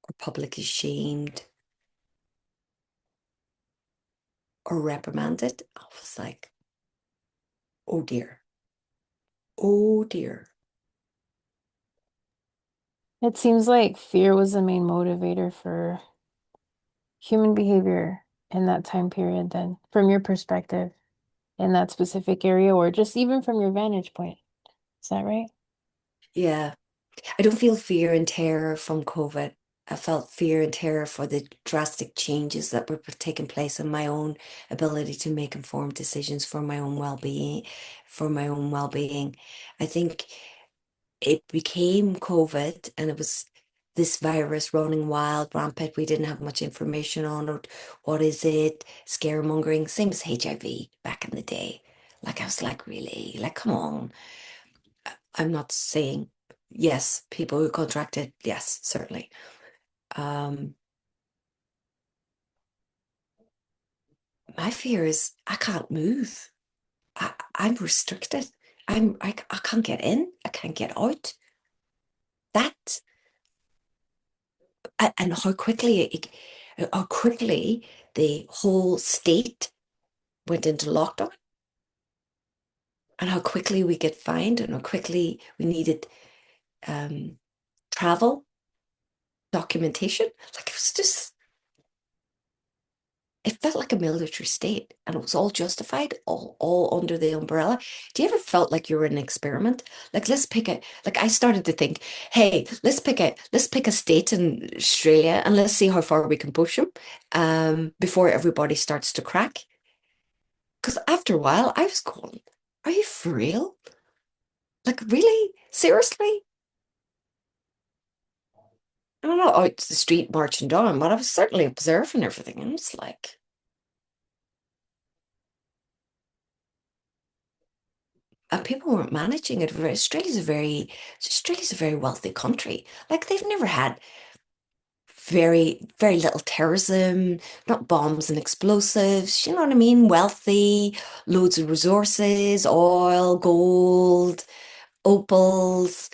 or publicly shamed or reprimanded. I was like, oh dear, oh dear. It seems like fear was the main motivator for human behavior in that time period, then, from your perspective in that specific area, or just even from your vantage point. Is that right? Yeah, I don't feel fear and terror from COVID. I felt fear and terror for the drastic changes that were taking place in my own ability to make informed decisions for my own well-being, for my own well-being. I think it became COVID and it was this virus running wild, rampant. We didn't have much information on it. What is it? Scaremongering, same as HIV back in the day. Like I was like, really? Like, come on. I'm not saying yes, people who contracted, yes, certainly. Um, my fear is I can't move. I'm restricted. I can't get in. I can't get out. That and how quickly the whole state went into lockdown, and how quickly we get fined, and how quickly we needed um, travel documentation. Like it was just, it felt like a military state, and it was all justified, all under the umbrella. Do you ever felt like you were an experiment? Like let's pick a, like I started to think, hey, let's pick a state in Australia and let's see how far we can push them before everybody starts to crack. Because after a while, I was going, are you for real? Like really? Seriously? I'm not out to the street marching down, but I was certainly observing everything. And it's like, and people weren't managing it. Australia's a very wealthy country. Like they've never had very little terrorism, not bombs and explosives. You know what I mean? Wealthy, loads of resources, oil, gold, opals.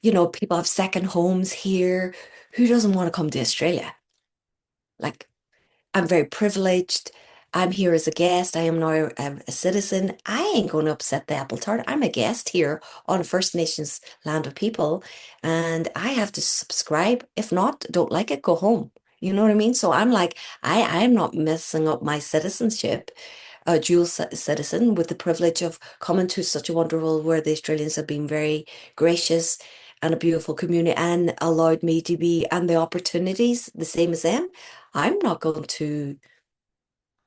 You know, people have second homes here. Who doesn't want to come to Australia? Like I'm very privileged. I'm here as a guest. I am now a citizen. I ain't going to upset the apple tart. I'm a guest here on First Nations land of people, and I have to subscribe. If not, don't like it, go home. You know what I mean? So I'm like, I'm not messing up my citizenship, a dual citizen with the privilege of coming to such a wonderful where the Australians have been very gracious and a beautiful community and allowed me to be and the opportunities the same as them. I'm not going to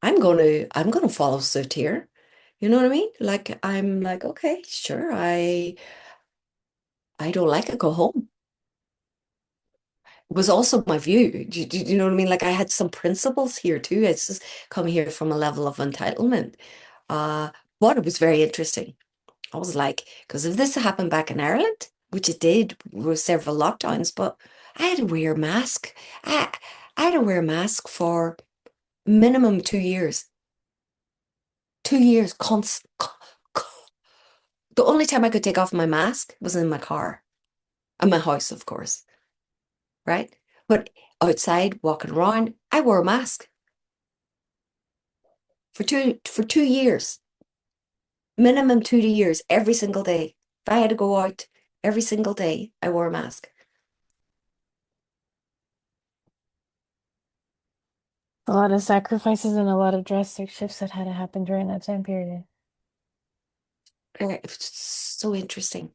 I'm going to follow suit here. You know what I mean? Like I'm like, okay, sure. I don't like it, go home. It was also my view. Do you know what I mean? Like I had some principles here too. It's just coming here from a level of entitlement. Uh, but it was very interesting. I was like, because if this happened back in Ireland, which it did with several lockdowns, but I had to wear a mask. I had to wear a mask for minimum 2 years. 2 years, the only time I could take off my mask was in my car and my house, of course, right? But outside, walking around, I wore a mask for 2 years, minimum 2 years, every single day. If I had to go out every single day, I wore a mask. A lot of sacrifices and a lot of drastic shifts that had to happen during that time period. It was so interesting.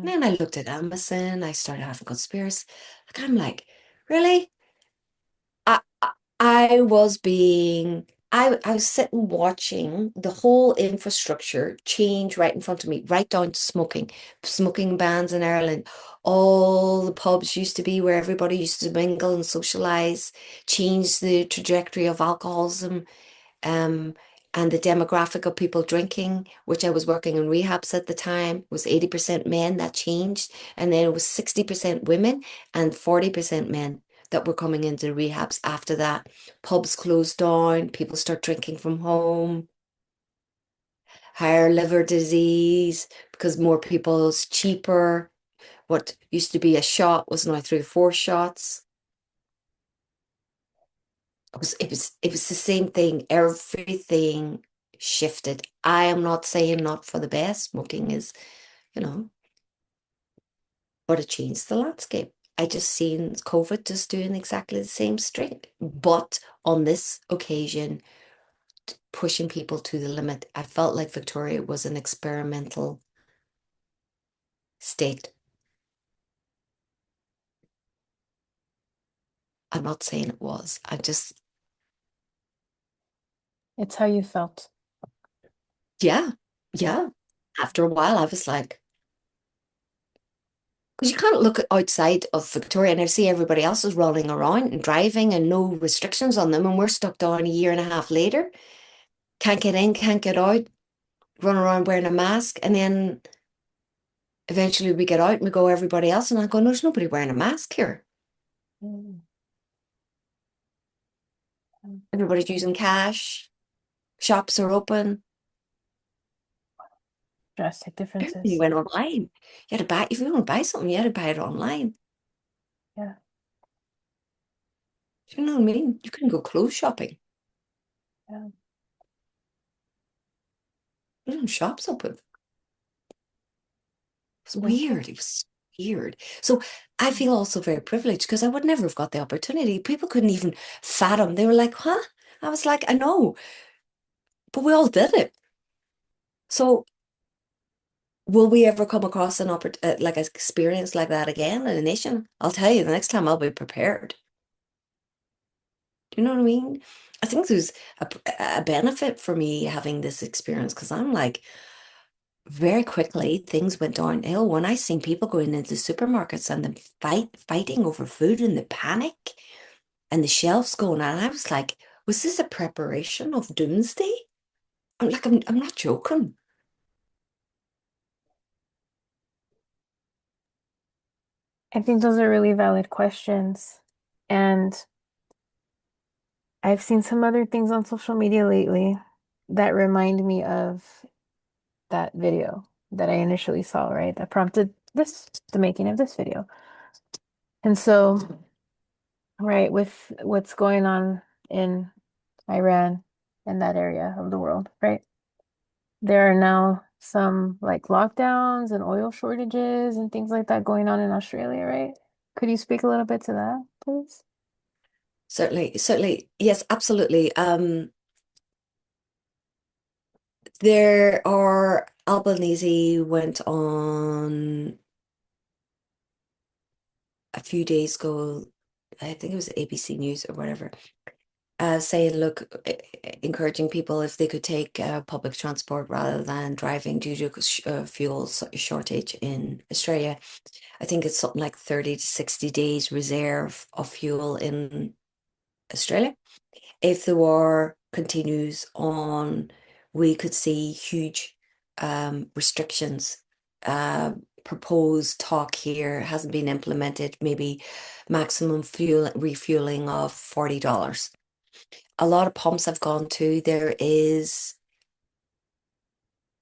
And Yeah. then I looked at Amazon, I started having conspiracy. Like I'm like, really? I was being, I was sitting watching the whole infrastructure change right in front of me, right down to smoking bans in Ireland. All the pubs used to be where everybody used to mingle and socialize, change the trajectory of alcoholism, um, and the demographic of people drinking, which I was working in rehabs at the time, was 80% men. That changed. And then it was 60% women and 40% men that were coming into rehabs after that. Pubs closed down, people start drinking from home, higher liver disease because more people, it's cheaper. What used to be a shot was now 3 or 4 shots. It was the same thing. Everything shifted. I am not saying not for the best. Smoking is, you know, but it changed the landscape. I just seen COVID just doing exactly the same straight. But on this occasion, pushing people to the limit. I felt like Victoria was an experimental state. I'm not saying it was. I just, It's how you felt. yeah, yeah. After a while, I was like, because you can't look outside of Victoria and I see everybody else is rolling around and driving and no restrictions on them, and we're stuck down a year and a half later. Can't get in, can't get out, run around wearing a mask, and then eventually we get out and we go everybody else, and I go, no, there's nobody wearing a mask here. Mm. Everybody's using cash. Shops are open. Drastic You differences. went online. You had to buy, if you want to buy something, you had to buy it online. Yeah, Do you know what I mean? You couldn't go clothes shopping. yeah. There's no shops open. It's Simple. weird. It was weird. So I feel also very privileged because I would never have got the opportunity. People couldn't even fathom. They were like, huh? I was like, I know, but we all did it. So will we ever come across like an experience like that again in a nation? I'll tell you, the next time I'll be prepared. Do you know what I mean? I think there's a benefit for me having this experience because I'm like, very quickly things went downhill when I seen people going into supermarkets and them fighting over food and the panic and the shelves going on. I was like, was this a preparation of doomsday? I'm not joking. I think those are really valid questions. And I've seen some other things on social media lately that remind me of that video that I initially saw, right? That prompted the making of this video. And so, right, with what's going on in Iran and that area of the world, right? There are now some like lockdowns and oil shortages and things like that going on in Australia, right? Could you speak a little bit to that, please? Certainly, certainly, yes, absolutely. There are Albanese went on a few days ago. I think it was ABC News or whatever, saying, look, encouraging people if they could take public transport rather than driving due to fuel shortage in Australia. I think it's something like 30 to 60 days reserve of fuel in Australia. If the war continues on, we could see huge restrictions. Proposed talk here hasn't been implemented, maybe maximum fuel refueling of $40. A lot of pumps I've gone to,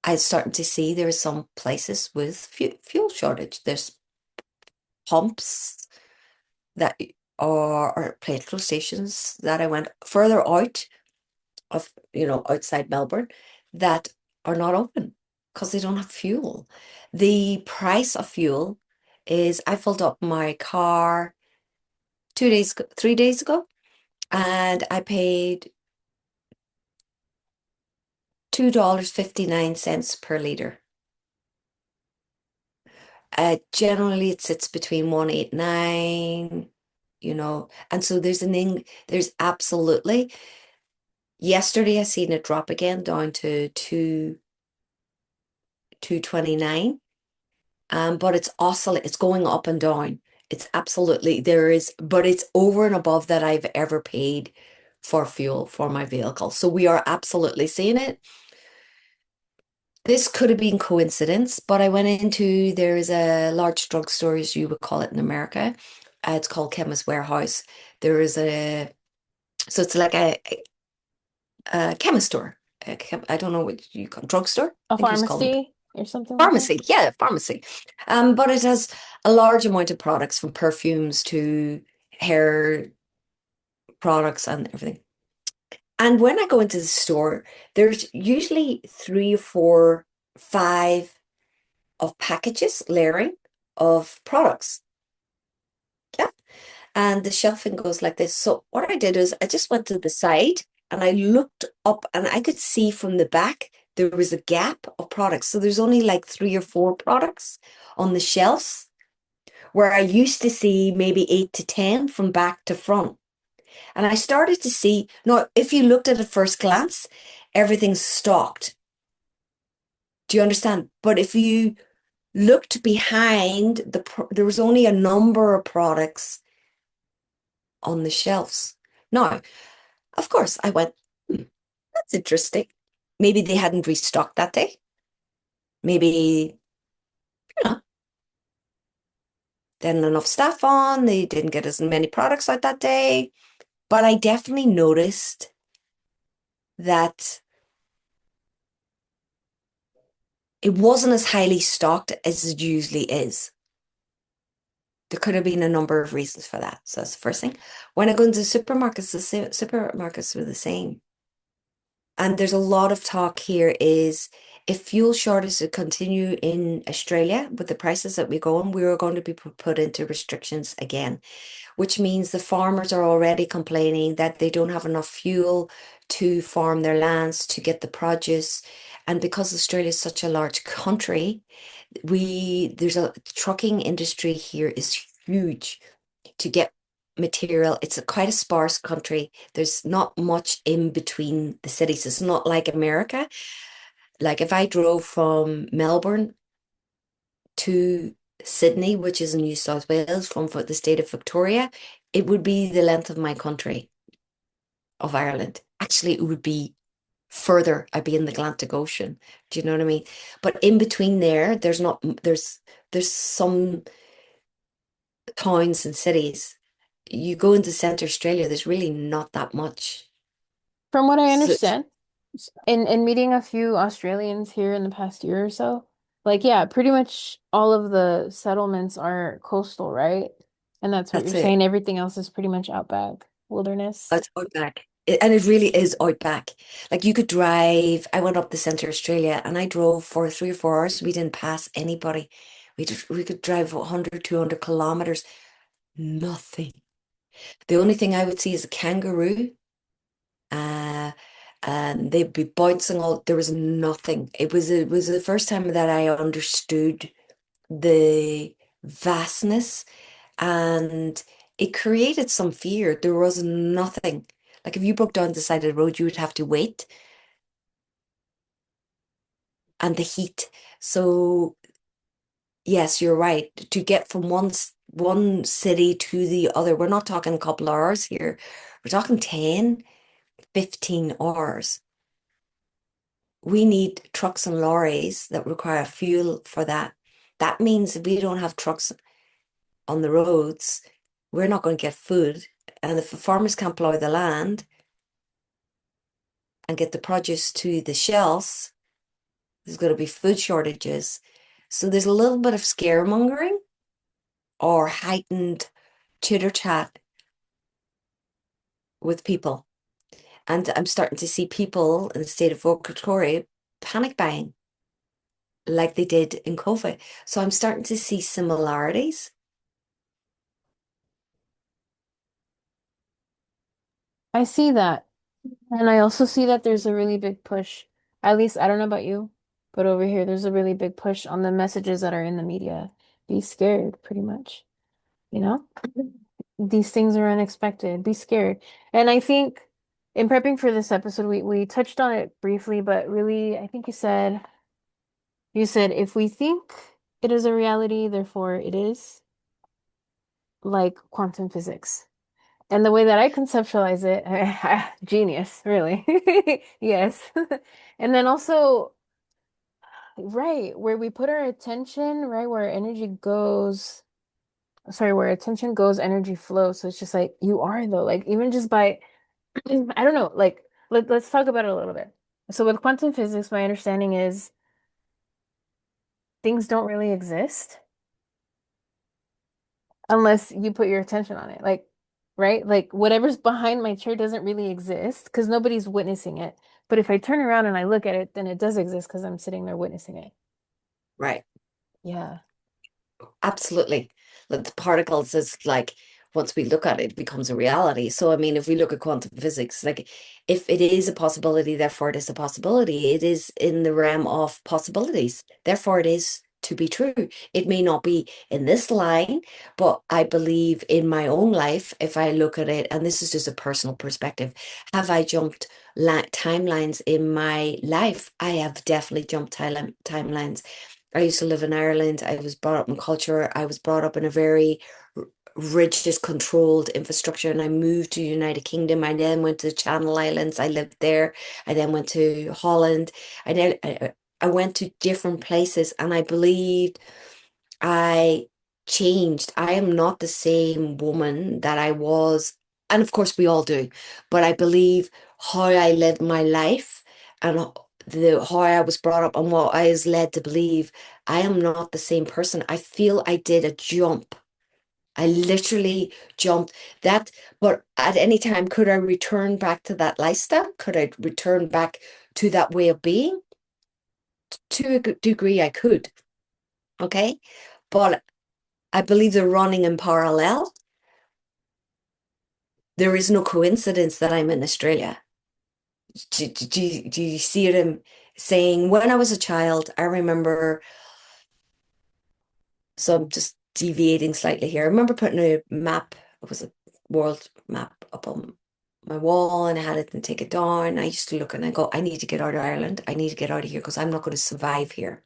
I'm starting to see there are some places with fuel shortage. There's pumps that or petrol stations that I went further out of, outside Melbourne that are not open because they don't have fuel. The price of fuel is, I filled up my car 2 days, 3 days ago, and I paid $2.59 per liter. Generally it sits between 189, and so there's absolutely, yesterday I seen it drop again down to 229. But it's going up and down. It's absolutely there is, but it's over and above that I've ever paid for fuel for my vehicle. So we are absolutely seeing it. This could have been coincidence, but there is a large drugstore, as you would call it in America. It's called Chemist Warehouse. There is so it's like a chemist store. I don't know what you call drugstore. I A think you just call them pharmacy or something like that? pharmacy. Yeah, pharmacy. But it has a large amount of products from perfumes to hair products and everything. And when I go into the store, there's usually three or four, five of packages layering of products. Yeah. And the shelving goes like this. So what I did is I just went to the side and I looked up and I could see from the back there was a gap of products. So there's only like three or four products on the shelves where I used to see maybe 8 to 10 from back to front. And I started to see, now, if you looked at it first glance, everything's stocked. Do you understand? But if you looked behind, there was only a number of products on the shelves. Now, of course, I went, that's interesting. Maybe they hadn't restocked that day. Maybe, you know, they hadn't enough staff on. They didn't get as many products out that day. But I definitely noticed that. it wasn't as highly stocked as it usually is. There could have been a number of reasons for that. So that's the first thing. When I go into supermarkets, supermarkets were the same. And there's a lot of talk here is if fuel shortages continue in Australia with the prices that we go on, we are going to be put into restrictions again, which means the farmers are already complaining that they don't have enough fuel to farm their lands to get the produce. And because Australia is such a large country, there's a trucking industry here is huge to get material. It's quite a sparse country. There's not much in between the cities. It's not like America. Like if I drove from Melbourne to Sydney, which is in New South Wales, from the state of Victoria, it would be the length of my country of Ireland. Actually, it would be further. I'd be in the Atlantic Ocean. Do you know what I mean? But in between there, there's not, there's some towns and cities. You go into Centre Australia, there's really not that much. From what I So understand, in meeting a few Australians here in the past year or so, like yeah, pretty much all of the settlements are coastal, right? And that's what you're that's it. saying. Everything else is pretty much outback wilderness. It's outback. And it really is outback. Like you could drive, I went up the Centre Australia and I drove for 3 or 4 hours. We didn't pass anybody. We could drive 100, 200 kilometers. Nothing. The only thing I would see is a kangaroo. Uh, and they'd be bouncing all. There was nothing. It was the first time that I understood the vastness, and it created some fear. There was nothing. Like if you broke down the side of the road, you would have to wait, and the heat. So yes, you're right. To get from one city to the other, we're not talking a couple hours here. We're talking 10, 15 hours. We need trucks and lorries that require fuel for that. That means if we don't have trucks on the roads, we're not going to get food. And if the farmers can't plough the land and get the produce to the shelves, there's going to be food shortages. So there's a little bit of scaremongering or heightened chitter chat with people. And I'm starting to see people in the state of Victoria panic buying like they did in COVID. So I'm starting to see similarities. I see that. And I also see that there's a really big push. At least I don't know about you, but over here there's a really big push on the messages that are in the media. Be scared, pretty much. You know? These things are unexpected. Be scared. And I think in prepping for this episode, we touched on it briefly, but really, I think you said if we think it is a reality, therefore it is, like quantum physics. And the way that I conceptualize it, genius, really. Yes. And then also, right, where we put our attention, right, where energy goes, sorry, where attention goes, energy flows. So it's just like you are though, like even just by I don't know, like let's talk about it a little bit. So with quantum physics, my understanding is things don't really exist unless you put your attention on it. Like, right? Like whatever's behind my chair doesn't really exist because nobody's witnessing it. But if I turn around and I look at it, then it does exist because I'm sitting there witnessing it. Right. Yeah. Absolutely. Like the particles is like once we look at it, it becomes a reality. So I mean, if we look at quantum physics, like if it is a possibility, therefore it is a possibility. It is in the realm of possibilities. Therefore it is to be true. It may not be in this line, but I believe in my own life, if I look at it, and this is just a personal perspective, have I jumped timelines in my life? I have definitely jumped timelines. I used to live in Ireland. I was brought up in culture. I was brought up in a very rigid, controlled infrastructure, and I moved to the United Kingdom. I then went to the Channel Islands. I lived there. I then went to Holland. I went to different places, and I believed I changed. I am not the same woman that I was, and of course we all do, but I believe how I lived my life and the how I was brought up and what I was led to believe, I am not the same person. I feel I did a jump. I literally jumped that, but at any time, could I return back to that lifestyle? Could I return back to that way of being? To a good degree, I could. Okay. But I believe they're running in parallel. There is no coincidence that I'm in Australia. Do you see what I'm saying? When I was a child, I remember, so I'm just deviating slightly here. I remember putting a map, it was a world map up on my wall, and I had it and take it down. I used to look and I go, I need to get out of Ireland. I need to get out of here because I'm not going to survive here.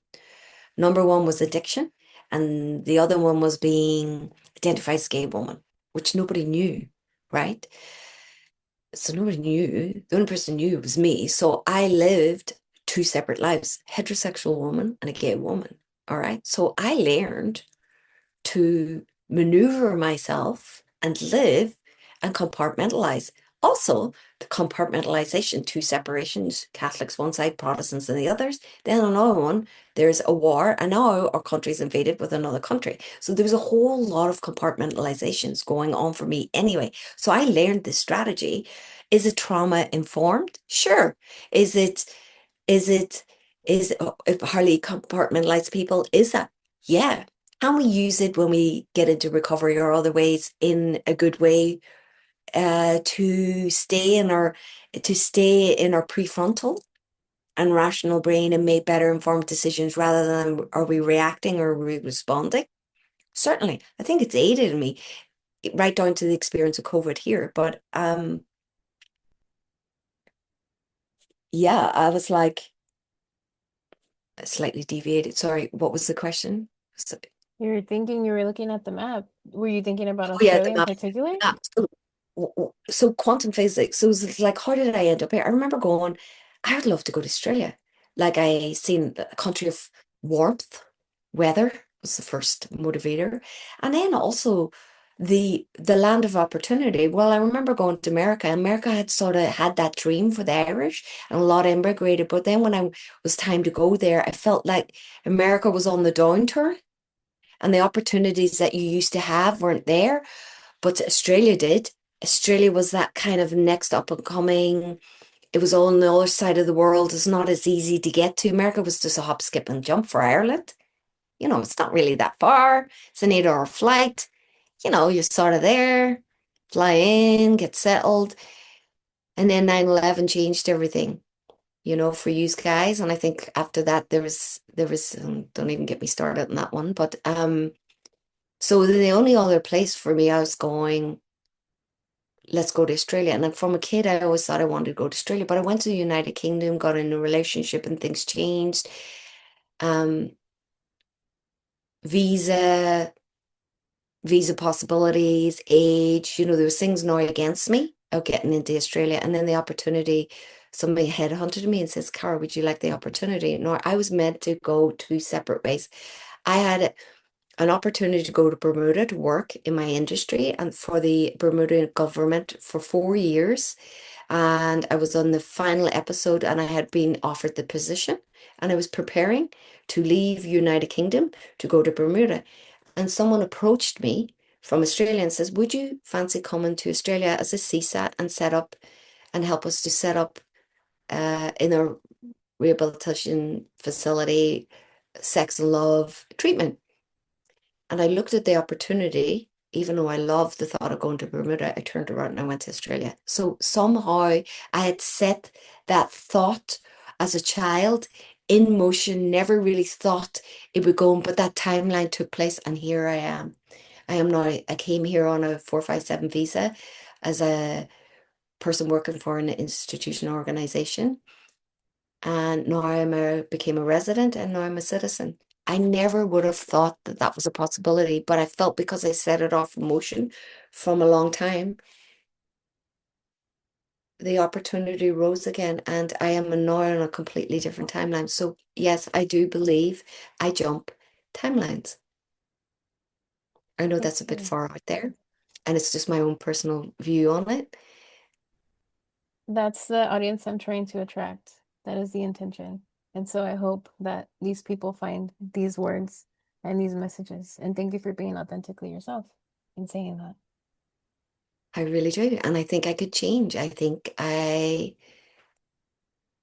Number one was addiction, and the other one was being identified as a gay woman, which nobody knew, right? So nobody knew. The only person who knew was me. So I lived two separate lives, heterosexual woman and a gay woman. All right. So I learned to maneuver myself and live and compartmentalize. Also, the compartmentalization, two separations, Catholics one side, Protestants on the others. Then another one, there's a war, and now our country's invaded with another country. So there was a whole lot of compartmentalizations going on for me anyway. So I learned this strategy. Is it trauma informed? Sure. Is it, is it, if Harley compartmentalize people? Is that? Yeah. Can we use it when we get into recovery or other ways in a good way to stay in our prefrontal and rational brain and make better informed decisions rather than are we reacting or are we responding? Certainly. I think it's aided me right down to the experience of COVID here. But yeah, I was like slightly deviated. Sorry, what was the question? So, You were thinking you were looking at the map. Were you thinking about oh yeah, the Australia in map. particular? Yeah. So quantum physics. So it's like, how did I end up here? I remember going, I would love to go to Australia. Like I seen a country of warmth, weather was the first motivator. And then also the land of opportunity. Well, I remember going to America. America had sort of had that dream for the Irish and a lot immigrated. But then when I was time to go there, I felt like America was on the downturn and the opportunities that you used to have weren't there. But Australia did. Australia was that kind of next up and coming. It was all on the other side of the world. It's not as easy to get to. America was just a hop, skip, and jump for Ireland. It's not really that far. It's an 8 hour flight. You're sort of there, fly in, get settled. And then 9/11 changed everything, for you guys. And I think after that, there was, don't even get me started on that one. But so the only other place for me, I was going, let's go to Australia. And then from a kid, I always thought I wanted to go to Australia, but I went to the United Kingdom, got in a relationship, and things changed. Um, visa, visa possibilities, age, there was things now against me of getting into Australia. And then the opportunity, somebody headhunted me and says, Cara, would you like the opportunity? No, I was meant to go two separate ways. I had an opportunity to go to Bermuda to work in my industry and for the Bermuda government for 4 years. And I was on the final episode and I had been offered the position and I was preparing to leave United Kingdom to go to Bermuda. And someone approached me from Australia and says, would you fancy coming to Australia as a CSAT and set up and help us to set up in a rehabilitation facility, sex and love treatment? And I looked at the opportunity, even though I loved the thought of going to Bermuda, I turned around and I went to Australia. So somehow I had set that thought as a child in motion, never really thought it would go, but that timeline took place, and here I am. I am now, I came here on a 457 visa as a person working for an institution organization. And now became a resident and now I'm a citizen. I never would have thought that that was a possibility, but I felt because I set it off in motion from a long time, the opportunity rose again, and I am now on a completely different timeline. So yes, I do believe I jump timelines. I know that's a bit Okay. far out there, and it's just my own personal view on it. That's the audience I'm trying to attract. That is the intention. And so I hope that these people find these words and these messages. And thank you for being authentically yourself in saying that. I really do. And I think I could change. I think I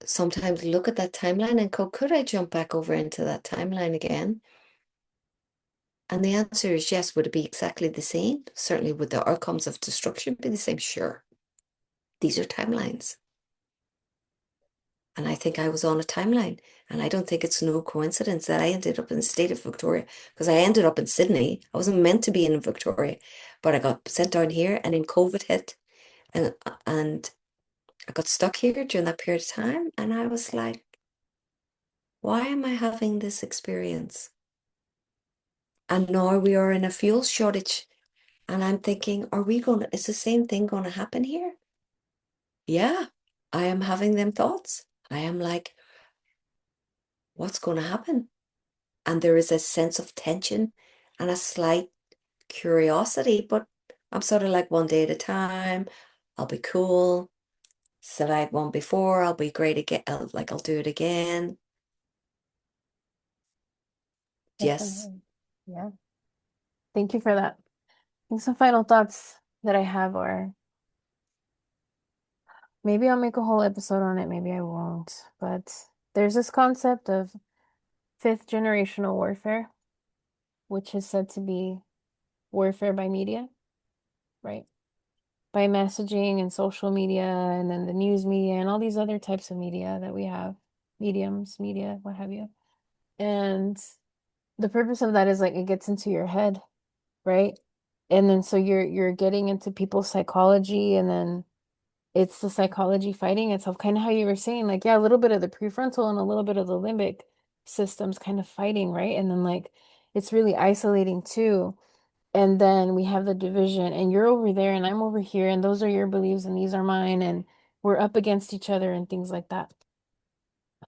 sometimes look at that timeline and go, could I jump back over into that timeline again? And the answer is yes. Would it be exactly the same? Certainly, would the outcomes of destruction be the same? Sure. These are timelines. And I think I was on a timeline. And I don't think it's no coincidence that I ended up in the state of Victoria because I ended up in Sydney. I wasn't meant to be in Victoria, but I got sent down here and then COVID hit and I got stuck here during that period of time. And I was like, why am I having this experience? And now we are in a fuel shortage. And I'm thinking, is the same thing going to happen here? Yeah, I am having them thoughts. I am like, what's going to happen? And there is a sense of tension and a slight curiosity, but I'm sort of like one day at a time. I'll be cool. Said I had one before, I'll be great again. I'll do it again. Yes. Definitely. Yeah. Thank you for that. I think some final thoughts that I have are maybe I'll make a whole episode on it, maybe I won't. But there's this concept of fifth generational warfare, which is said to be warfare by media, right? By messaging and social media and then the news media and all these other types of media that we have, mediums, media, what have you. And the purpose of that is like it gets into your head, right? And then so you're getting into people's psychology and then it's the psychology fighting itself, kind of how you were saying, like, yeah, a little bit of the prefrontal and a little bit of the limbic systems kind of fighting, right? And then like it's really isolating too. And then we have the division, and you're over there, and I'm over here, and those are your beliefs, and these are mine, and we're up against each other, and things like that.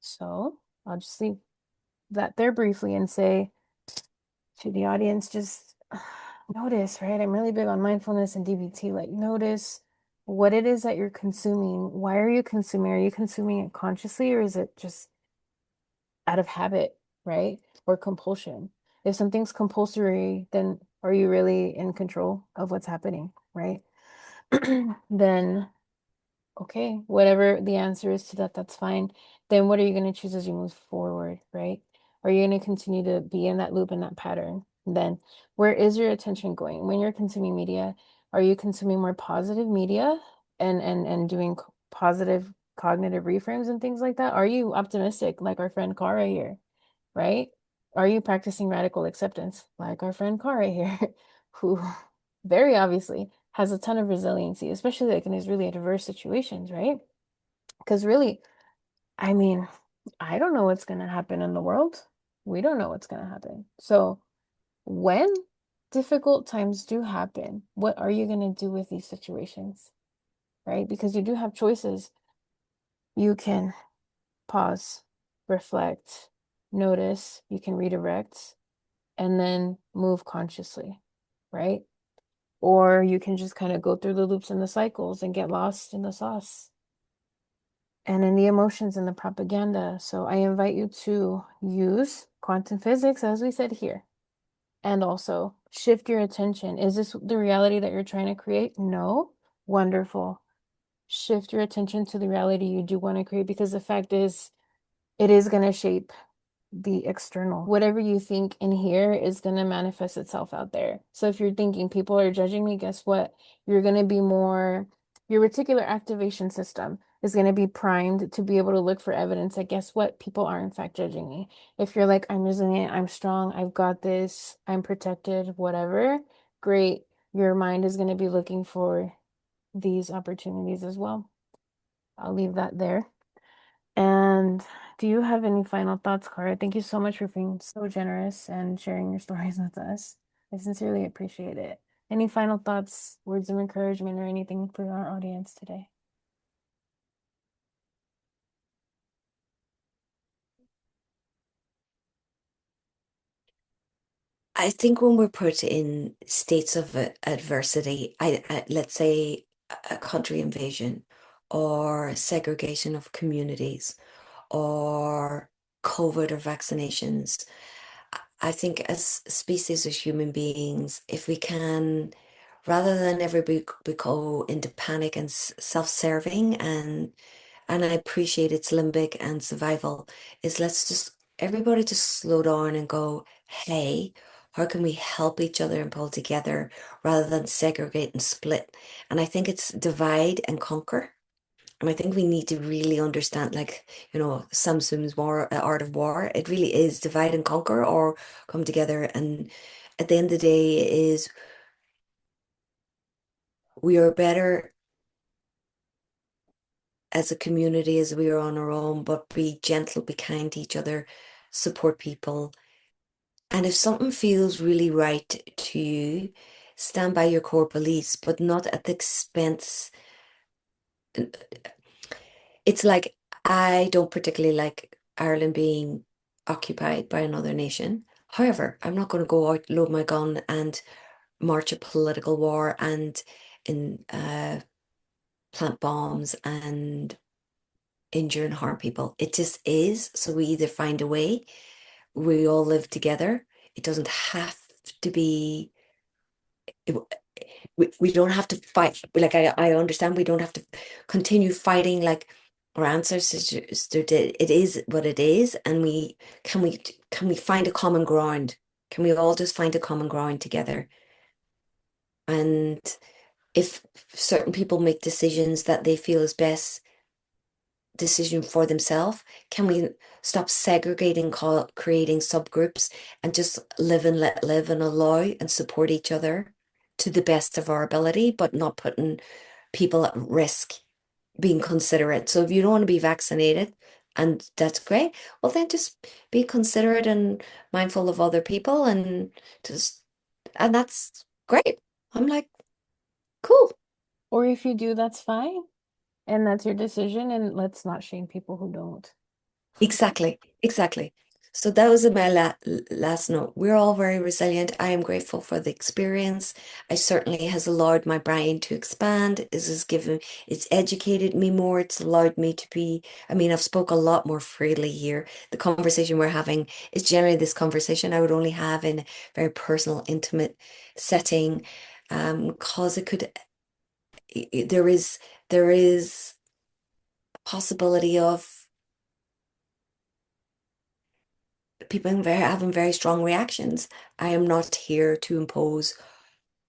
So I'll just leave that there briefly and say to the audience, just notice, right? I'm really big on mindfulness and DBT. Like, notice what it is that you're consuming. Why are you consuming? Are you consuming it consciously, or is it just out of habit, right? Or compulsion? If something's compulsory, then are you really in control of what's happening, right? Then, okay, whatever the answer is to that, that's fine. Then what are you going to choose as you move forward, right? Are you going to continue to be in that loop and that pattern? Then where is your attention going? When you're consuming media, are you consuming more positive media and doing positive cognitive reframes and things like that? Are you optimistic like our friend Cara here, right? Are you practicing radical acceptance like our friend Cara here, who very obviously has a ton of resiliency, especially like in these really adverse situations, right? Because really, I mean, I don't know what's going to happen in the world. We don't know what's going to happen. So when difficult times do happen, what are you going to do with these situations, right? Because you do have choices. You can pause, reflect, notice, you can redirect, and then move consciously, right? Or you can just kind of go through the loops and the cycles and get lost in the sauce and in the emotions and the propaganda. So I invite you to use quantum physics, as we said here, and also shift your attention. Is this the reality that you're trying to create? No. Wonderful. Shift your attention to the reality you do want to create because the fact is, it is going to shape the external. Whatever you think in here is going to manifest itself out there. So if you're thinking people are judging me, guess what? You're going to be more, your reticular activation system is going to be primed to be able to look for evidence that guess what? People are in fact judging me. If you're like, I'm resilient, I'm strong, I've got this, I'm protected, whatever, great. Your mind is going to be looking for these opportunities as well. I'll leave that there. And do you have any final thoughts, Cara? Thank you so much for being so generous and sharing your stories with us. I sincerely appreciate it. Any final thoughts, words of encouragement, or anything for our audience today? I think when we're put in states of adversity, let's say a country invasion or segregation of communities or COVID or vaccinations. I think as a species, as human beings, if we can, rather than everybody go into panic and self-serving, and I appreciate its limbic and survival, is let's just everybody just slow down and go, hey, how can we help each other and pull together rather than segregate and split? And I think it's divide and conquer. And I think we need to really understand, like, Samsung's war, art of war. It really is divide and conquer or come together. And at the end of the day, is we are better as a community as we are on our own, but be gentle, be kind to each other, support people. And if something feels really right to you, stand by your core beliefs, but not at the expense. It's like I don't particularly like Ireland being occupied by another nation. However, I'm not going to go out, load my gun, and march a political war and in plant bombs and injure and harm people. It just is. So we either find a way, we all live together. It doesn't have to be. We don't have to fight. Like I understand we don't have to continue fighting like our ancestors did. It is what it is, and we find a common ground? Can we all just find a common ground together? And if certain people make decisions that they feel is best decision for themselves, can we stop segregating, creating subgroups, and just live and let live and allow and support each other to the best of our ability, but not putting people at risk, being considerate. So if you don't want to be vaccinated, and that's great, well then just be considerate and mindful of other people just and that's great. I'm like, cool. Or if you do, that's fine. And that's your decision. And let's not shame people who don't. Exactly, exactly. So that was my last note. We're all very resilient. I am grateful for the experience. I certainly has allowed my brain to expand. It's educated me more. It's allowed me to be, I mean, I've spoke a lot more freely here. The conversation we're having is generally this conversation I would only have in a very personal, intimate setting, because there is possibility of people having very strong reactions. I am not here to impose.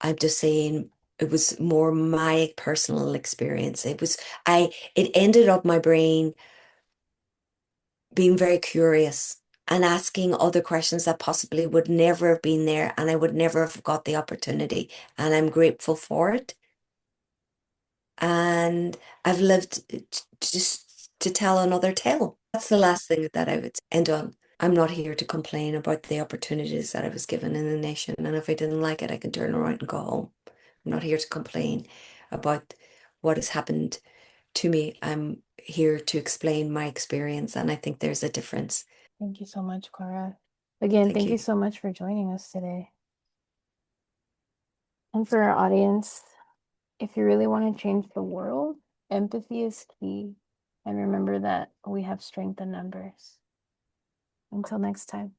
I'm just saying it was more my personal experience. It ended up my brain being very curious and asking other questions that possibly would never have been there and I would never have got the opportunity. And I'm grateful for it. And I've lived just to tell another tale. That's the last thing that I would end on. I'm not here to complain about the opportunities that I was given in the nation. And if I didn't like it, I can turn around and go home. I'm not here to complain about what has happened to me. I'm here to explain my experience. And I think there's a difference. Thank you so much, Cara. Again, Thank thank you you. so much for joining us today. And for our audience, if you really want to change the world, empathy is key. And remember that we have strength in numbers. Until next time.